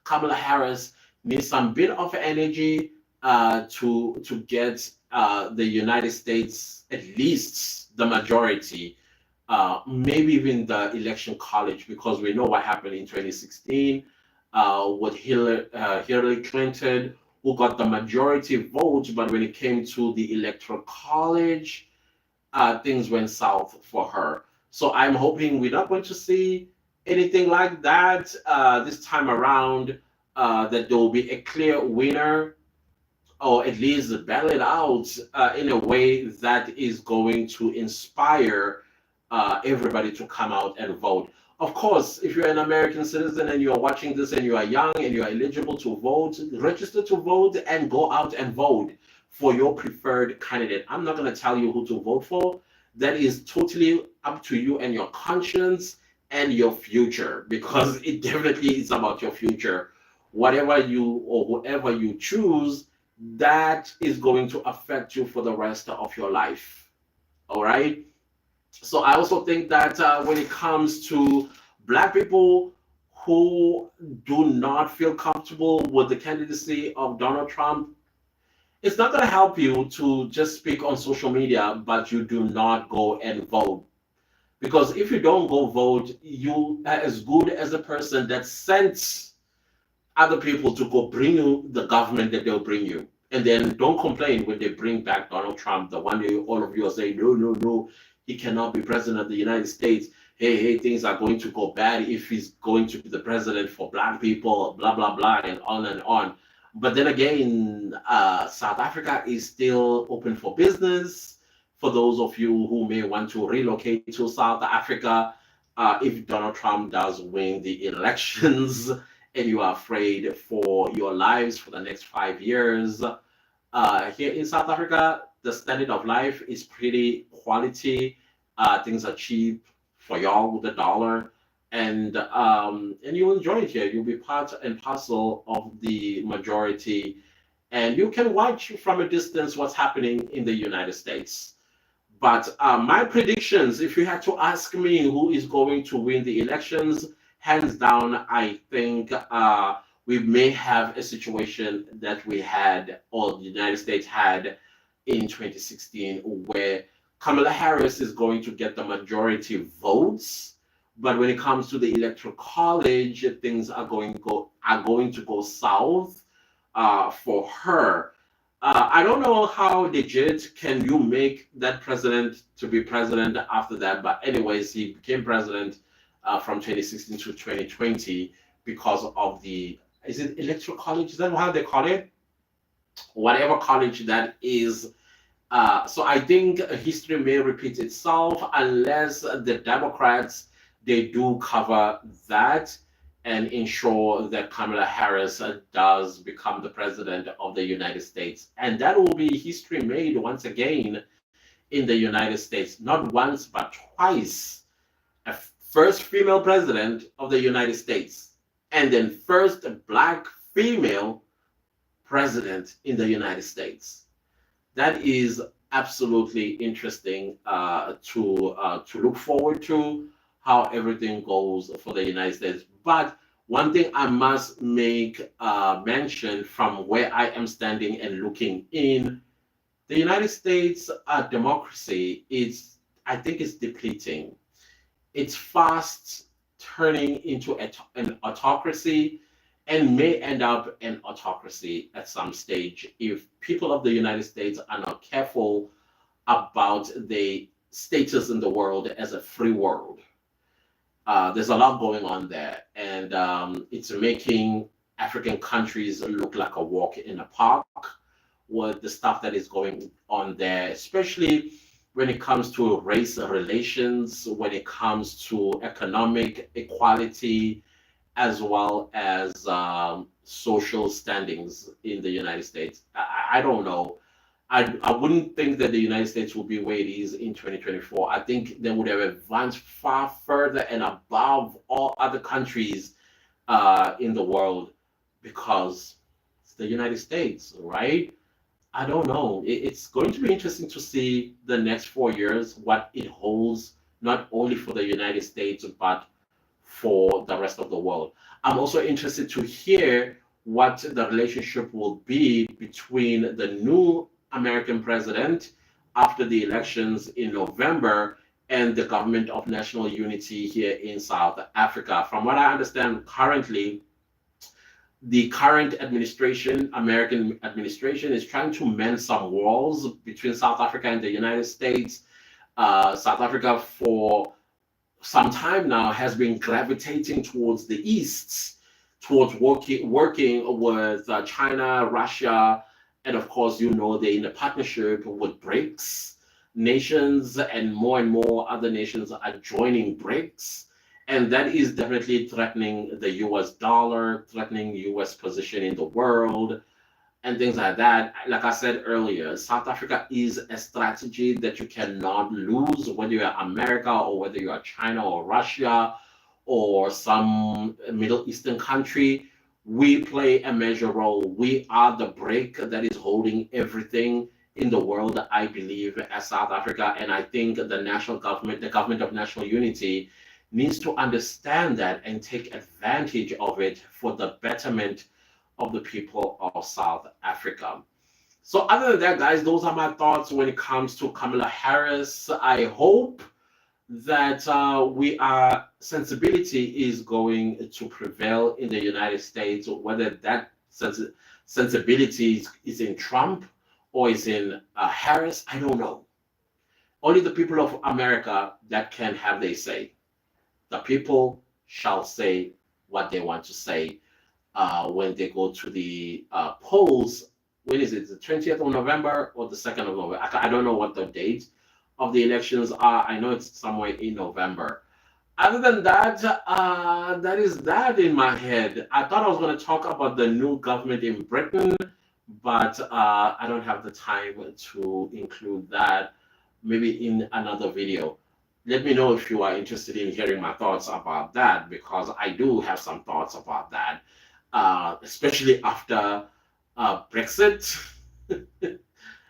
Kamala Harris needs some bit of energy to get the United States at least the majority, maybe even the election college, because we know what happened in 2016 with Hillary Clinton, who got the majority vote, but when it came to the electoral college, things went south for her. So I'm hoping we're not going to see anything like that this time around, that there will be a clear winner or at least battle it out in a way that is going to inspire everybody to come out and vote. Of course, if you're an American citizen and you're watching this and you are young and you are eligible to vote, register to vote and go out and vote for your preferred candidate. I'm not going to tell you who to vote for. That is totally up to you and your conscience and your future, because it definitely is about your future. Whatever you or whoever you choose, that is going to affect you for the rest of your life. All right. So I also think that when it comes to black people who do not feel comfortable with the candidacy of Donald Trump, it's not going to help you to just speak on social media, but you do not go and vote. Because if you don't go vote, you are as good as a person that sent other people to go bring you the government that they'll bring you. And then don't complain when they bring back Donald Trump, the one day all of you are saying, no, no, no, he cannot be president of the United States. Hey, hey, things are going to go bad if he's going to be the president for black people, blah, blah, blah, and on and on. But then again, South Africa is still open for business. For those of you who may want to relocate to South Africa, if Donald Trump does win the elections, and you are afraid for your lives for the next 5 years. Here in South Africa, the standard of life is pretty quality. Things are cheap for y'all with the dollar, and you enjoy it here. You'll be part and parcel of the majority, and you can watch from a distance what's happening in the United States. But my predictions, if you had to ask me who is going to win the elections, hands down, I think we may have a situation that we had, or the United States had in 2016, where Kamala Harris is going to get the majority votes. But when it comes to the electoral college, things are going to go south for her. I don't know how legit can you make that president to be president after that, but anyways, he became president from 2016 to 2020 because of the, is it electoral college? Is that how they call it? Whatever college that is. So I think history may repeat itself unless the Democrats, they do cover that and ensure that Kamala Harris does become the president of the United States. And that will be history made once again in the United States, not once, but twice. A first female president of the United States, and then first black female president in the United States. That is absolutely interesting to look forward to how everything goes for the United States. But one thing I must make mention from where I am standing and looking in, the United States democracy is, I think, is depleting. It's fast turning into an autocracy and may end up an autocracy at some stage if people of the United States are not careful about the status in the world as a free world. There's a lot going on there, and it's making African countries look like a walk in a park. with the stuff that is going on there, especially when it comes to race relations, when it comes to economic equality, as well as social standings in the United States. I don't know. I wouldn't think that the United States will be where it is in 2024. I think they would have advanced far further and above all other countries in the world because it's the United States, right? I don't know. It's going to be interesting to see the next 4 years, what it holds, not only for the United States, but for the rest of the world. I'm also interested to hear what the relationship will be between the new American president after the elections in November and the government of national unity here in South Africa. From what I understand currently, the current administration, American administration, is trying to mend some walls between South Africa and the United States. South Africa, for some time now, has been gravitating towards the east, towards working with China, Russia, and of course, they're in a partnership with BRICS nations, and more other nations are joining BRICS. And that is definitely threatening the US dollar, threatening US position in the world, and things like that. Like I said earlier, South Africa is a strategy that you cannot lose, whether you're America or whether you are China or Russia or some Middle Eastern country. We play a major role. We are the brick that is holding everything in the world, I believe, as South Africa. And I think the national government, the government of national unity, needs to understand that and take advantage of it for the betterment of the people of South Africa. So, other than that, guys, those are my thoughts when it comes to Kamala Harris. I hope that sensibility is going to prevail in the United States, whether that sensibility is in Trump or is in Harris. I don't know. Only the people of America that can have their say. The people shall say what they want to say when they go to the polls. When is it? The 20th of November or the 2nd of November? I don't know what the date of the elections are. I know it's somewhere in November. Other than that, that is that in my head. I thought I was going to talk about the new government in Britain, but I don't have the time to include that. Maybe in another video. Let me know if you are interested in hearing my thoughts about that, because I do have some thoughts about that, especially after Brexit.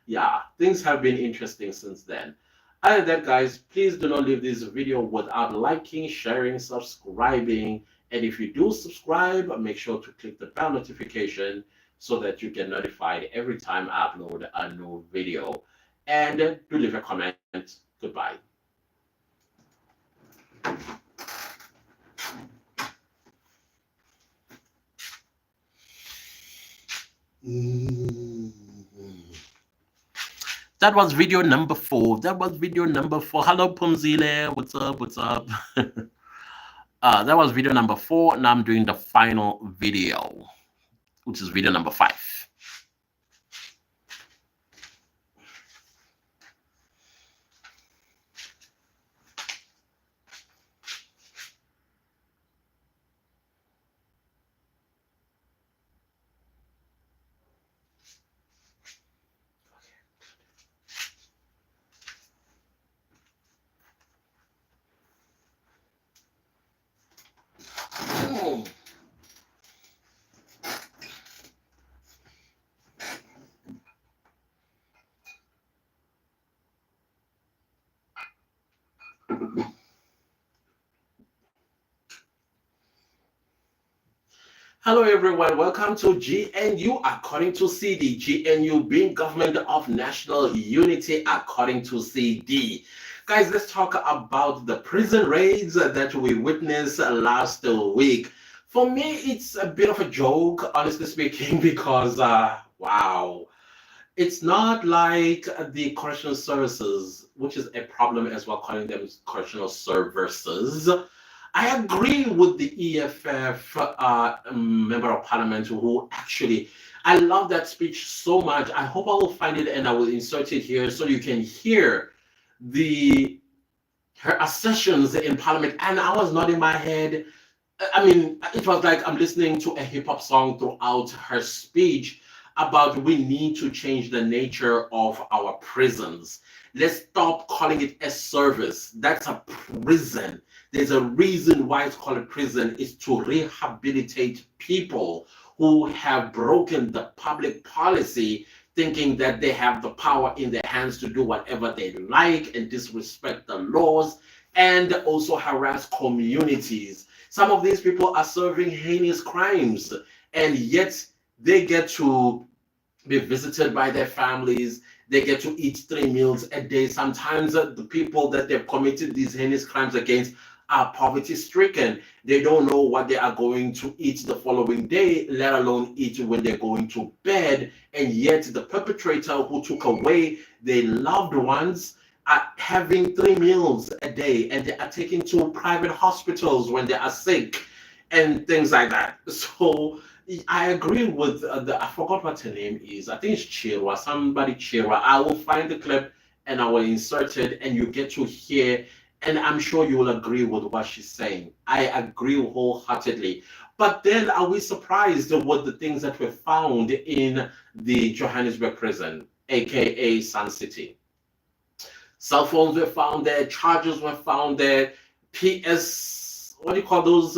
Yeah, things have been interesting since then. Other than that, guys, please do not leave this video without liking, sharing, subscribing. And if you do subscribe, make sure to click the bell notification so that you get notified every time I upload a new video. And do leave a comment. Goodbye. That was video number 4. Hello, Pumzile. What's up? That was video number 4. Now I'm doing the final video, which is video number 5. Hello everyone, welcome to GNU according to CD. GNU being Government of National Unity according to CD. Guys, let's talk about the prison raids that we witnessed last week. For me, it's a bit of a joke, honestly speaking, because wow. It's not like the correctional services, which is a problem as well, calling them correctional services. I agree with the EFF member of parliament who actually, I love that speech so much. I hope I will find it and I will insert it here so you can hear the her assertions in parliament. And I was nodding my head. I mean, it was like I'm listening to a hip hop song throughout her speech about we need to change the nature of our prisons. Let's stop calling it a service. That's a prison. There's a reason why it's called a prison. It's to rehabilitate people who have broken the public policy, thinking that they have the power in their hands to do whatever they like and disrespect the laws and also harass communities. Some of these people are serving heinous crimes, and yet they get to be visited by their families. They get to eat 3 meals a day. Sometimes the people that they've committed these heinous crimes against are poverty stricken. They don't know what they are going to eat the following day, let alone eat when they're going to bed. And yet, the perpetrator who took away their loved ones are having 3 meals a day and they are taken to private hospitals when they are sick and things like that. So I agree with I forgot what her name is. I think it's Chirwa, somebody Chirwa. I will find the clip and I will insert it and you get to hear. And I'm sure you will agree with what she's saying. I agree wholeheartedly. But then are we surprised with the things that were found in the Johannesburg prison, aka Sun City? Cell phones were found there, chargers were found there, PS, what do you call those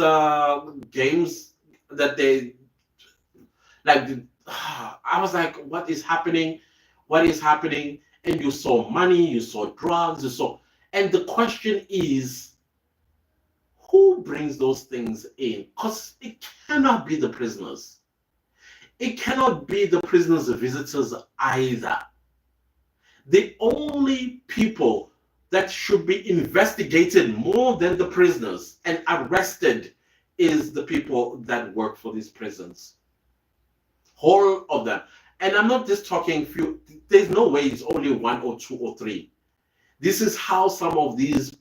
games that they like? I was like, what is happening? What is happening? And you saw money, you saw drugs, you saw. And the question is, who brings those things in? Because it cannot be the prisoners. It cannot be the prisoners' visitors either. The only people that should be investigated more than the prisoners and arrested is the people that work for these prisons. Whole of them. And I'm not just talking few, there's no way it's only one or two or three. This is how some of these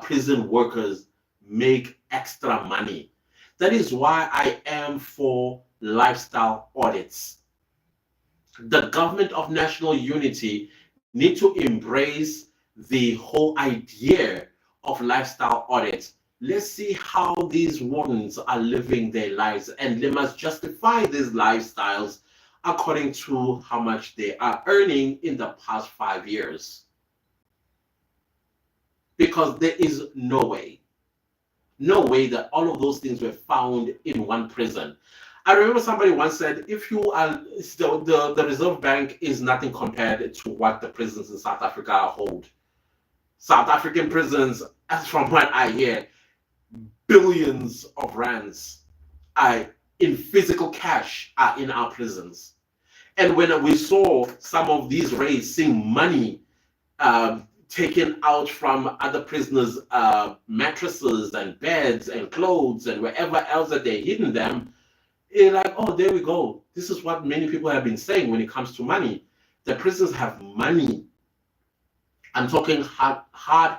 prison workers make extra money. That is why I am for lifestyle audits. The government of national unity need to embrace the whole idea of lifestyle audits. Let's see how these wardens are living their lives, and they must justify these lifestyles according to how much they are earning in the past 5 years. Because there is no way that all of those things were found in one prison. I remember somebody once said, if you are, the Reserve Bank is nothing compared to what the prisons in South Africa hold. South African prisons, as from what I hear, billions of rands are in physical cash are in our prisons. And when we saw some of these raids seeing money taken out from other prisoners' mattresses and beds and clothes and wherever else that they're hidden them, it's like, oh, there we go. This is what many people have been saying when it comes to money. The prisons have money. I'm talking hard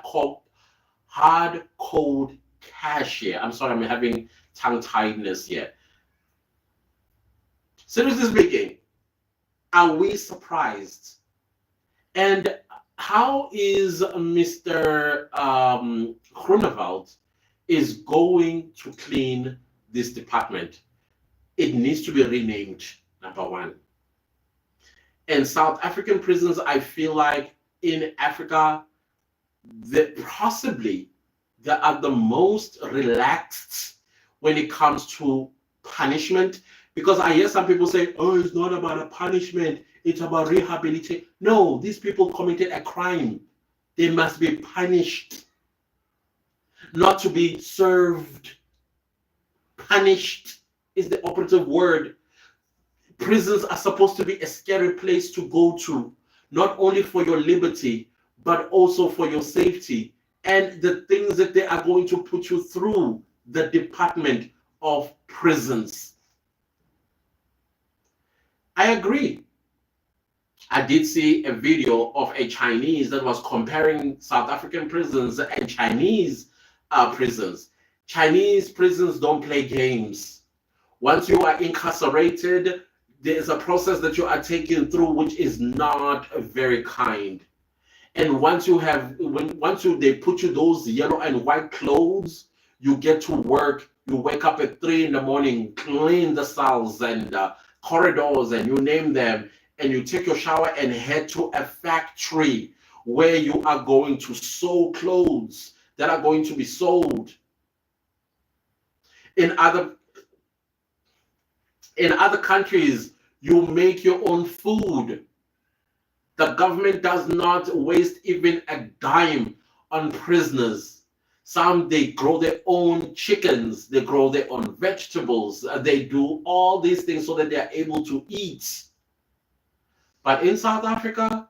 code cash here. I'm sorry, I'm having tongue tiredness here. Seriously speaking, are we surprised? And how is Mr. Groenewald is going to clean this department? It needs to be renamed, number one. And South African prisons, I feel like in Africa, possibly they are the most relaxed when it comes to punishment. Because I hear some people say, oh, it's not about a punishment, it's about rehabilitation. No, these people committed a crime. They must be punished, not to be served. Punished is the operative word. Prisons are supposed to be a scary place to go to, not only for your liberty, but also for your safety and the things that they are going to put you through the Department of Prisons. I agree. I did see a video of a Chinese that was comparing South African prisons and Chinese prisons. Chinese prisons don't play games. Once you are incarcerated, there's a process that you are taken through which is not very kind. And once they put you those yellow and white clothes, you get to work. You wake up at 3 in the morning, clean the cells and corridors, and you name them, and you take your shower and head to a factory where you are going to sew clothes that are going to be sold. In other in other countries, you make your own food. The government does not waste even a dime on prisoners. Some, they grow their own chickens, they grow their own vegetables, they do all these things so that they are able to eat. But in South Africa,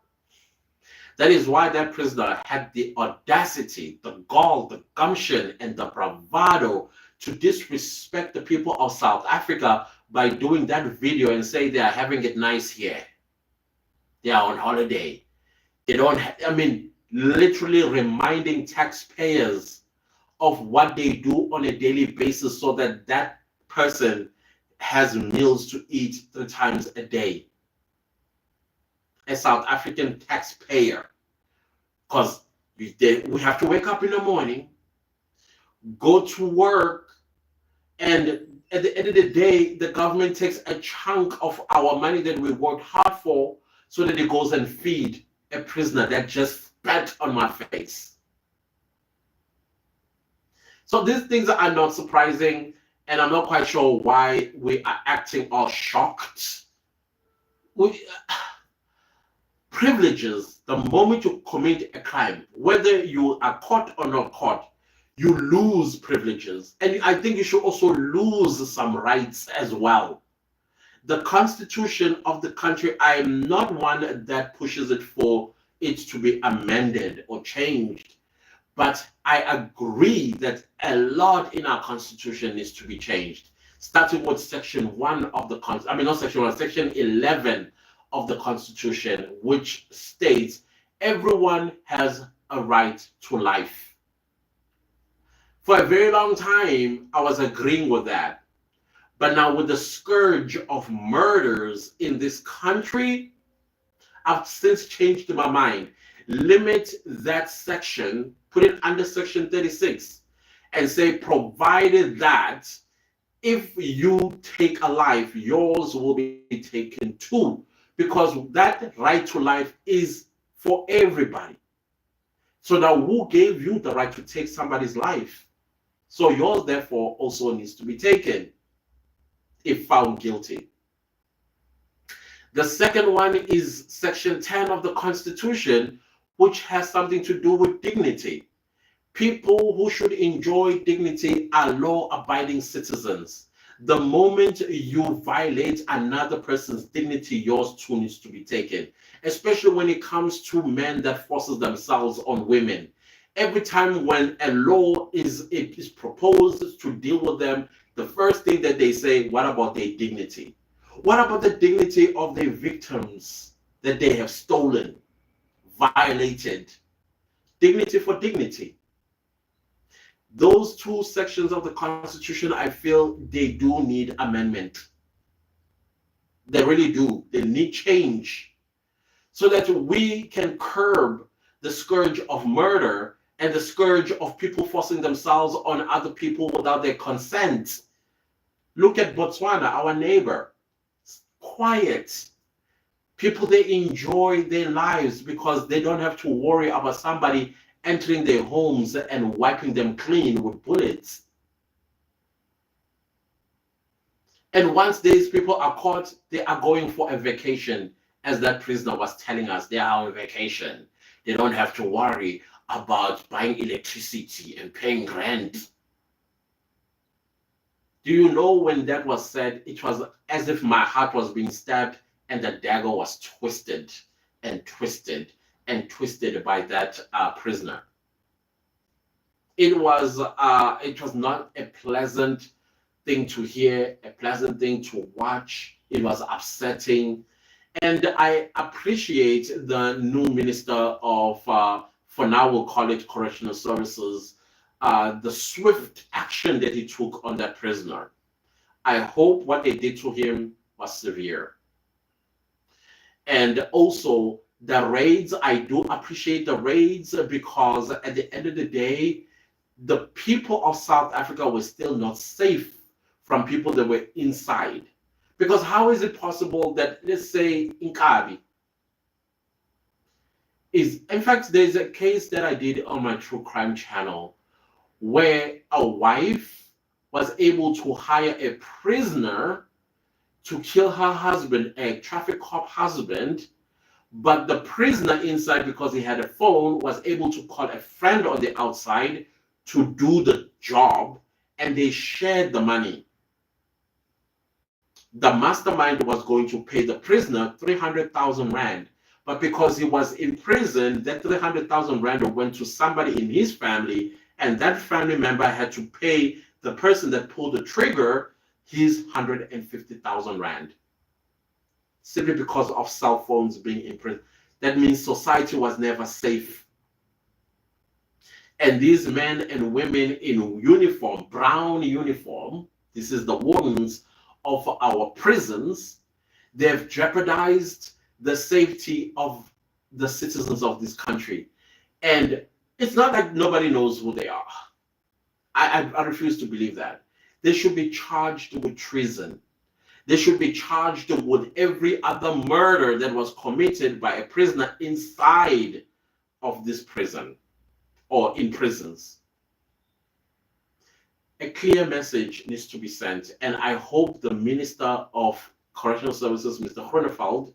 that is why that prisoner had the audacity, the gall, the gumption, and the bravado to disrespect the people of South Africa by doing that video and say they are having it nice here. They are on holiday. They don't, literally reminding taxpayers of what they do on a daily basis so that that person has meals to eat 3 times a day. A South African taxpayer. Because we have to wake up in the morning, go to work, and at the end of the day, the government takes a chunk of our money that we worked hard for so that it goes and feed a prisoner that just spat on my face. So these things are not surprising, and I'm not quite sure why we are acting all shocked. Privileges, the moment you commit a crime, whether you are caught or not caught, you lose privileges. And I think you should also lose some rights as well. The constitution of the country, I am not one that pushes it for it to be amended or changed. But I agree that a lot in our constitution needs to be changed, starting with section 1 of the not section 1, section 11 of the Constitution, which states everyone has a right to life. For a very long time, I was agreeing with that. But now with the scourge of murders in this country, I've since changed my mind. Limit that section, put it under section 36, and say, provided that if you take a life, yours will be taken too. Because that right to life is for everybody. So now who gave you the right to take somebody's life? So yours, therefore, also needs to be taken if found guilty. The second one is section 10 of the Constitution, which has something to do with dignity. People who should enjoy dignity are law-abiding citizens. The moment you violate another person's dignity, yours too needs to be taken, especially when it comes to men that forces themselves on women. Every time when a law is proposed to deal with them, the first thing that they say, what about their dignity? What about the dignity of their victims that they have stolen, violated? Dignity for dignity. Those two sections of the Constitution, I feel they do need amendment. They really do. They need change so that we can curb the scourge of murder and the scourge of people forcing themselves on other people without their consent. Look at Botswana, our neighbor. Quiet. People, they enjoy their lives because they don't have to worry about somebody entering their homes and wiping them clean with bullets. And once these people are caught, they are going for a vacation, as that prisoner was telling us. They are on vacation. They don't have to worry about buying electricity and paying rent. Do you know when that was said, it was as if my heart was being stabbed and the dagger was twisted and twisted and twisted by that prisoner. It was not a pleasant thing to hear, a pleasant thing to watch. It was upsetting. And I appreciate the new minister of, for now we'll call it Correctional Services, the swift action that he took on that prisoner. I hope what they did to him was severe. And also the raids, I do appreciate the raids because at the end of the day, the people of South Africa were still not safe from people that were inside. Because how is it possible that, let's say, Inkabi is, in fact, there's a case that I did on my true crime channel where a wife was able to hire a prisoner to kill her husband, a traffic cop husband, but the prisoner inside, because he had a phone, was able to call a friend on the outside to do the job, and they shared the money. The mastermind was going to pay the prisoner 300,000 Rand, but because he was in prison, that 300,000 Rand went to somebody in his family, and that family member had to pay the person that pulled the trigger his 150,000 Rand. Simply because of cell phones being in prison. That means society was never safe. And these men and women in uniform, brown uniform, this is the wardens of our prisons, they've jeopardized the safety of the citizens of this country. And it's not like nobody knows who they are. I refuse to believe that. They should be charged with treason. They should be charged with every other murder that was committed by a prisoner inside of this prison or in prisons. A clear message needs to be sent, and I hope the Minister of Correctional Services, Mr. Groenewald,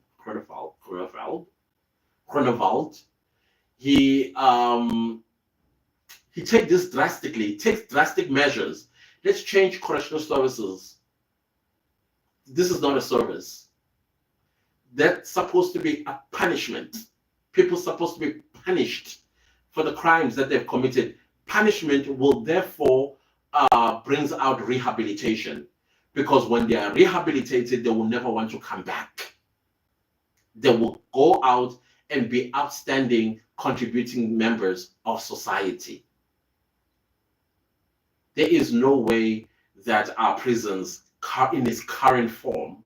he takes this drastically, takes drastic measures. Let's change correctional services. This is not a service. That's supposed to be a punishment. People are supposed to be punished for the crimes that they've committed. Punishment will therefore brings out rehabilitation, because when they are rehabilitated, they will never want to come back. They will go out and be outstanding, contributing members of society. There is no way that our prisons, in its current form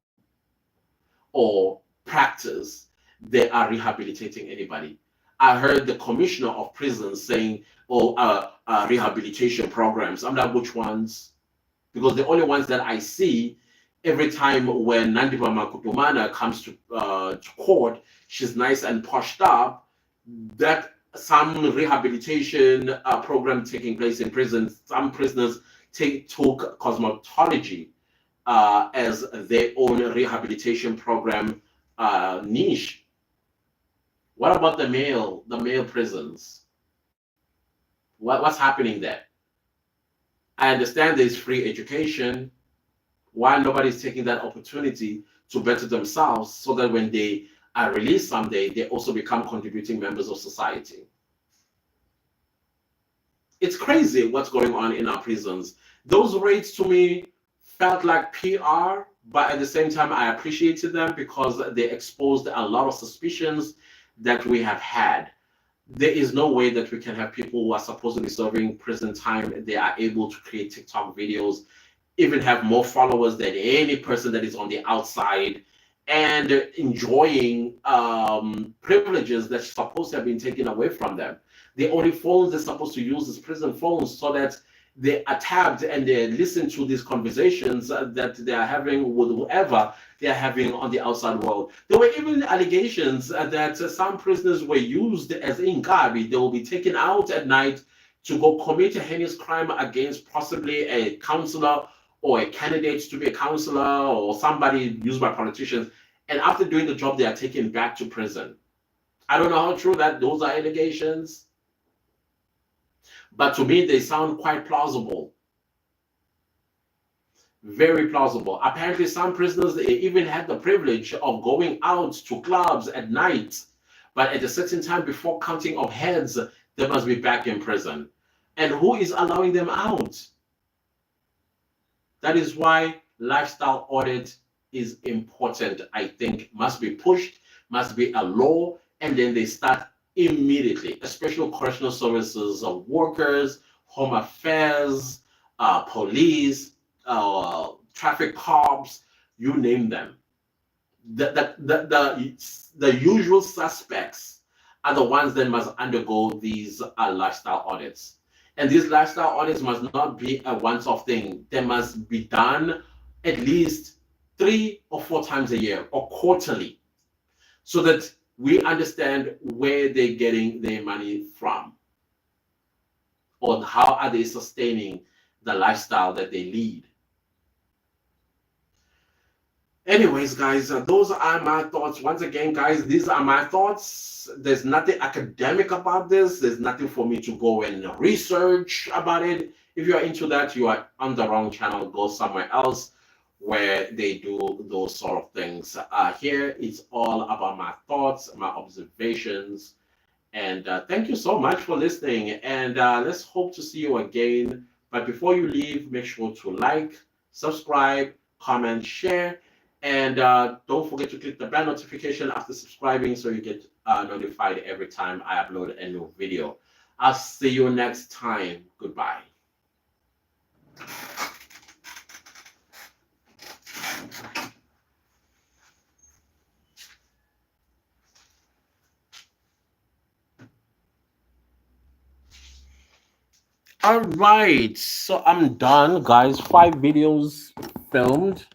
or practice, they are rehabilitating anybody. I heard the commissioner of prisons saying, rehabilitation programs. I'm like, which ones? Because the only ones that I see every time when Nandiba Makutumana comes to court, she's nice and poshed up, that some rehabilitation program taking place in prison. Some prisoners took cosmetology as their own rehabilitation program niche. What about the male prisons? What's happening there? I understand there's free education. Why nobody's taking that opportunity to better themselves so that when they are released someday, they also become contributing members of society? It's crazy what's going on in our prisons. Those raids to me felt like PR, but at the same time, I appreciated them because they exposed a lot of suspicions that we have had. There is no way that we can have people who are supposed to be serving prison time, they are able to create TikTok videos, even have more followers than any person that is on the outside, and enjoying privileges that's supposed to have been taken away from them. The only phones they're supposed to use is prison phones, so that they are tabbed and they listen to these conversations that they are having with whoever they are having on the outside world. There were even allegations that some prisoners were used as inkabi. They will be taken out at night to go commit a heinous crime against possibly a counselor or a candidate to be a counselor or somebody used by politicians. And after doing the job, they are taken back to prison. I don't know how true that those are allegations, but to me, they sound quite plausible. Very plausible. Apparently, some prisoners, they even had the privilege of going out to clubs at night, but at a certain time before counting of heads, they must be back in prison. And who is allowing them out? That is why lifestyle audit is important. I think must be pushed, must be a law, and then they start immediately, especially correctional services workers home affairs, police, traffic cops, you name them. The usual suspects are the ones that must undergo these lifestyle audits. And these lifestyle audits must not be a once off thing, they must be done at least 3 or 4 times a year or quarterly so that we understand where they're getting their money from or how are they sustaining the lifestyle that they lead. Anyways, guys, those are my thoughts. Once again, guys, these are my thoughts. There's nothing academic about this. There's nothing for me to go and research about it. If you're into that, you are on the wrong channel. Go somewhere else where they do those sort of things. Here, it's all about my thoughts, my observations. And thank you so much for listening. And let's hope to see you again. But before you leave, make sure to like, subscribe, comment, share. And don't forget to click the bell notification after subscribing so you get notified every time I upload a new video. I'll see you next time. Goodbye. All right, so I'm done, guys. 5 videos filmed.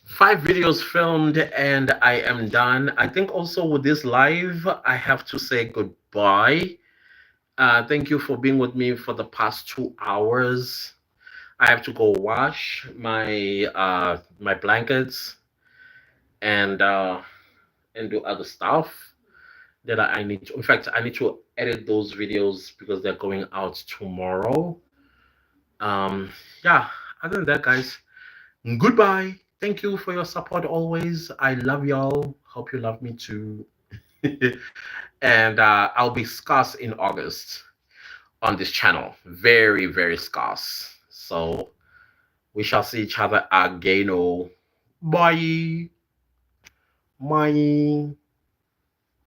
5 videos filmed, and I am done. I think also with this live, I have to say goodbye. Thank you for being with me for the past 2 hours. I have to go wash my blankets and do other stuff that I need to. In fact, I need to edit those videos because they're going out tomorrow. Um, yeah. Other than that, guys, goodbye. Thank you for your support always. I love y'all. Hope you love me too. And I'll be scarce in August on this channel. Very, very scarce. So we shall see each other again. Oh, bye. Bye.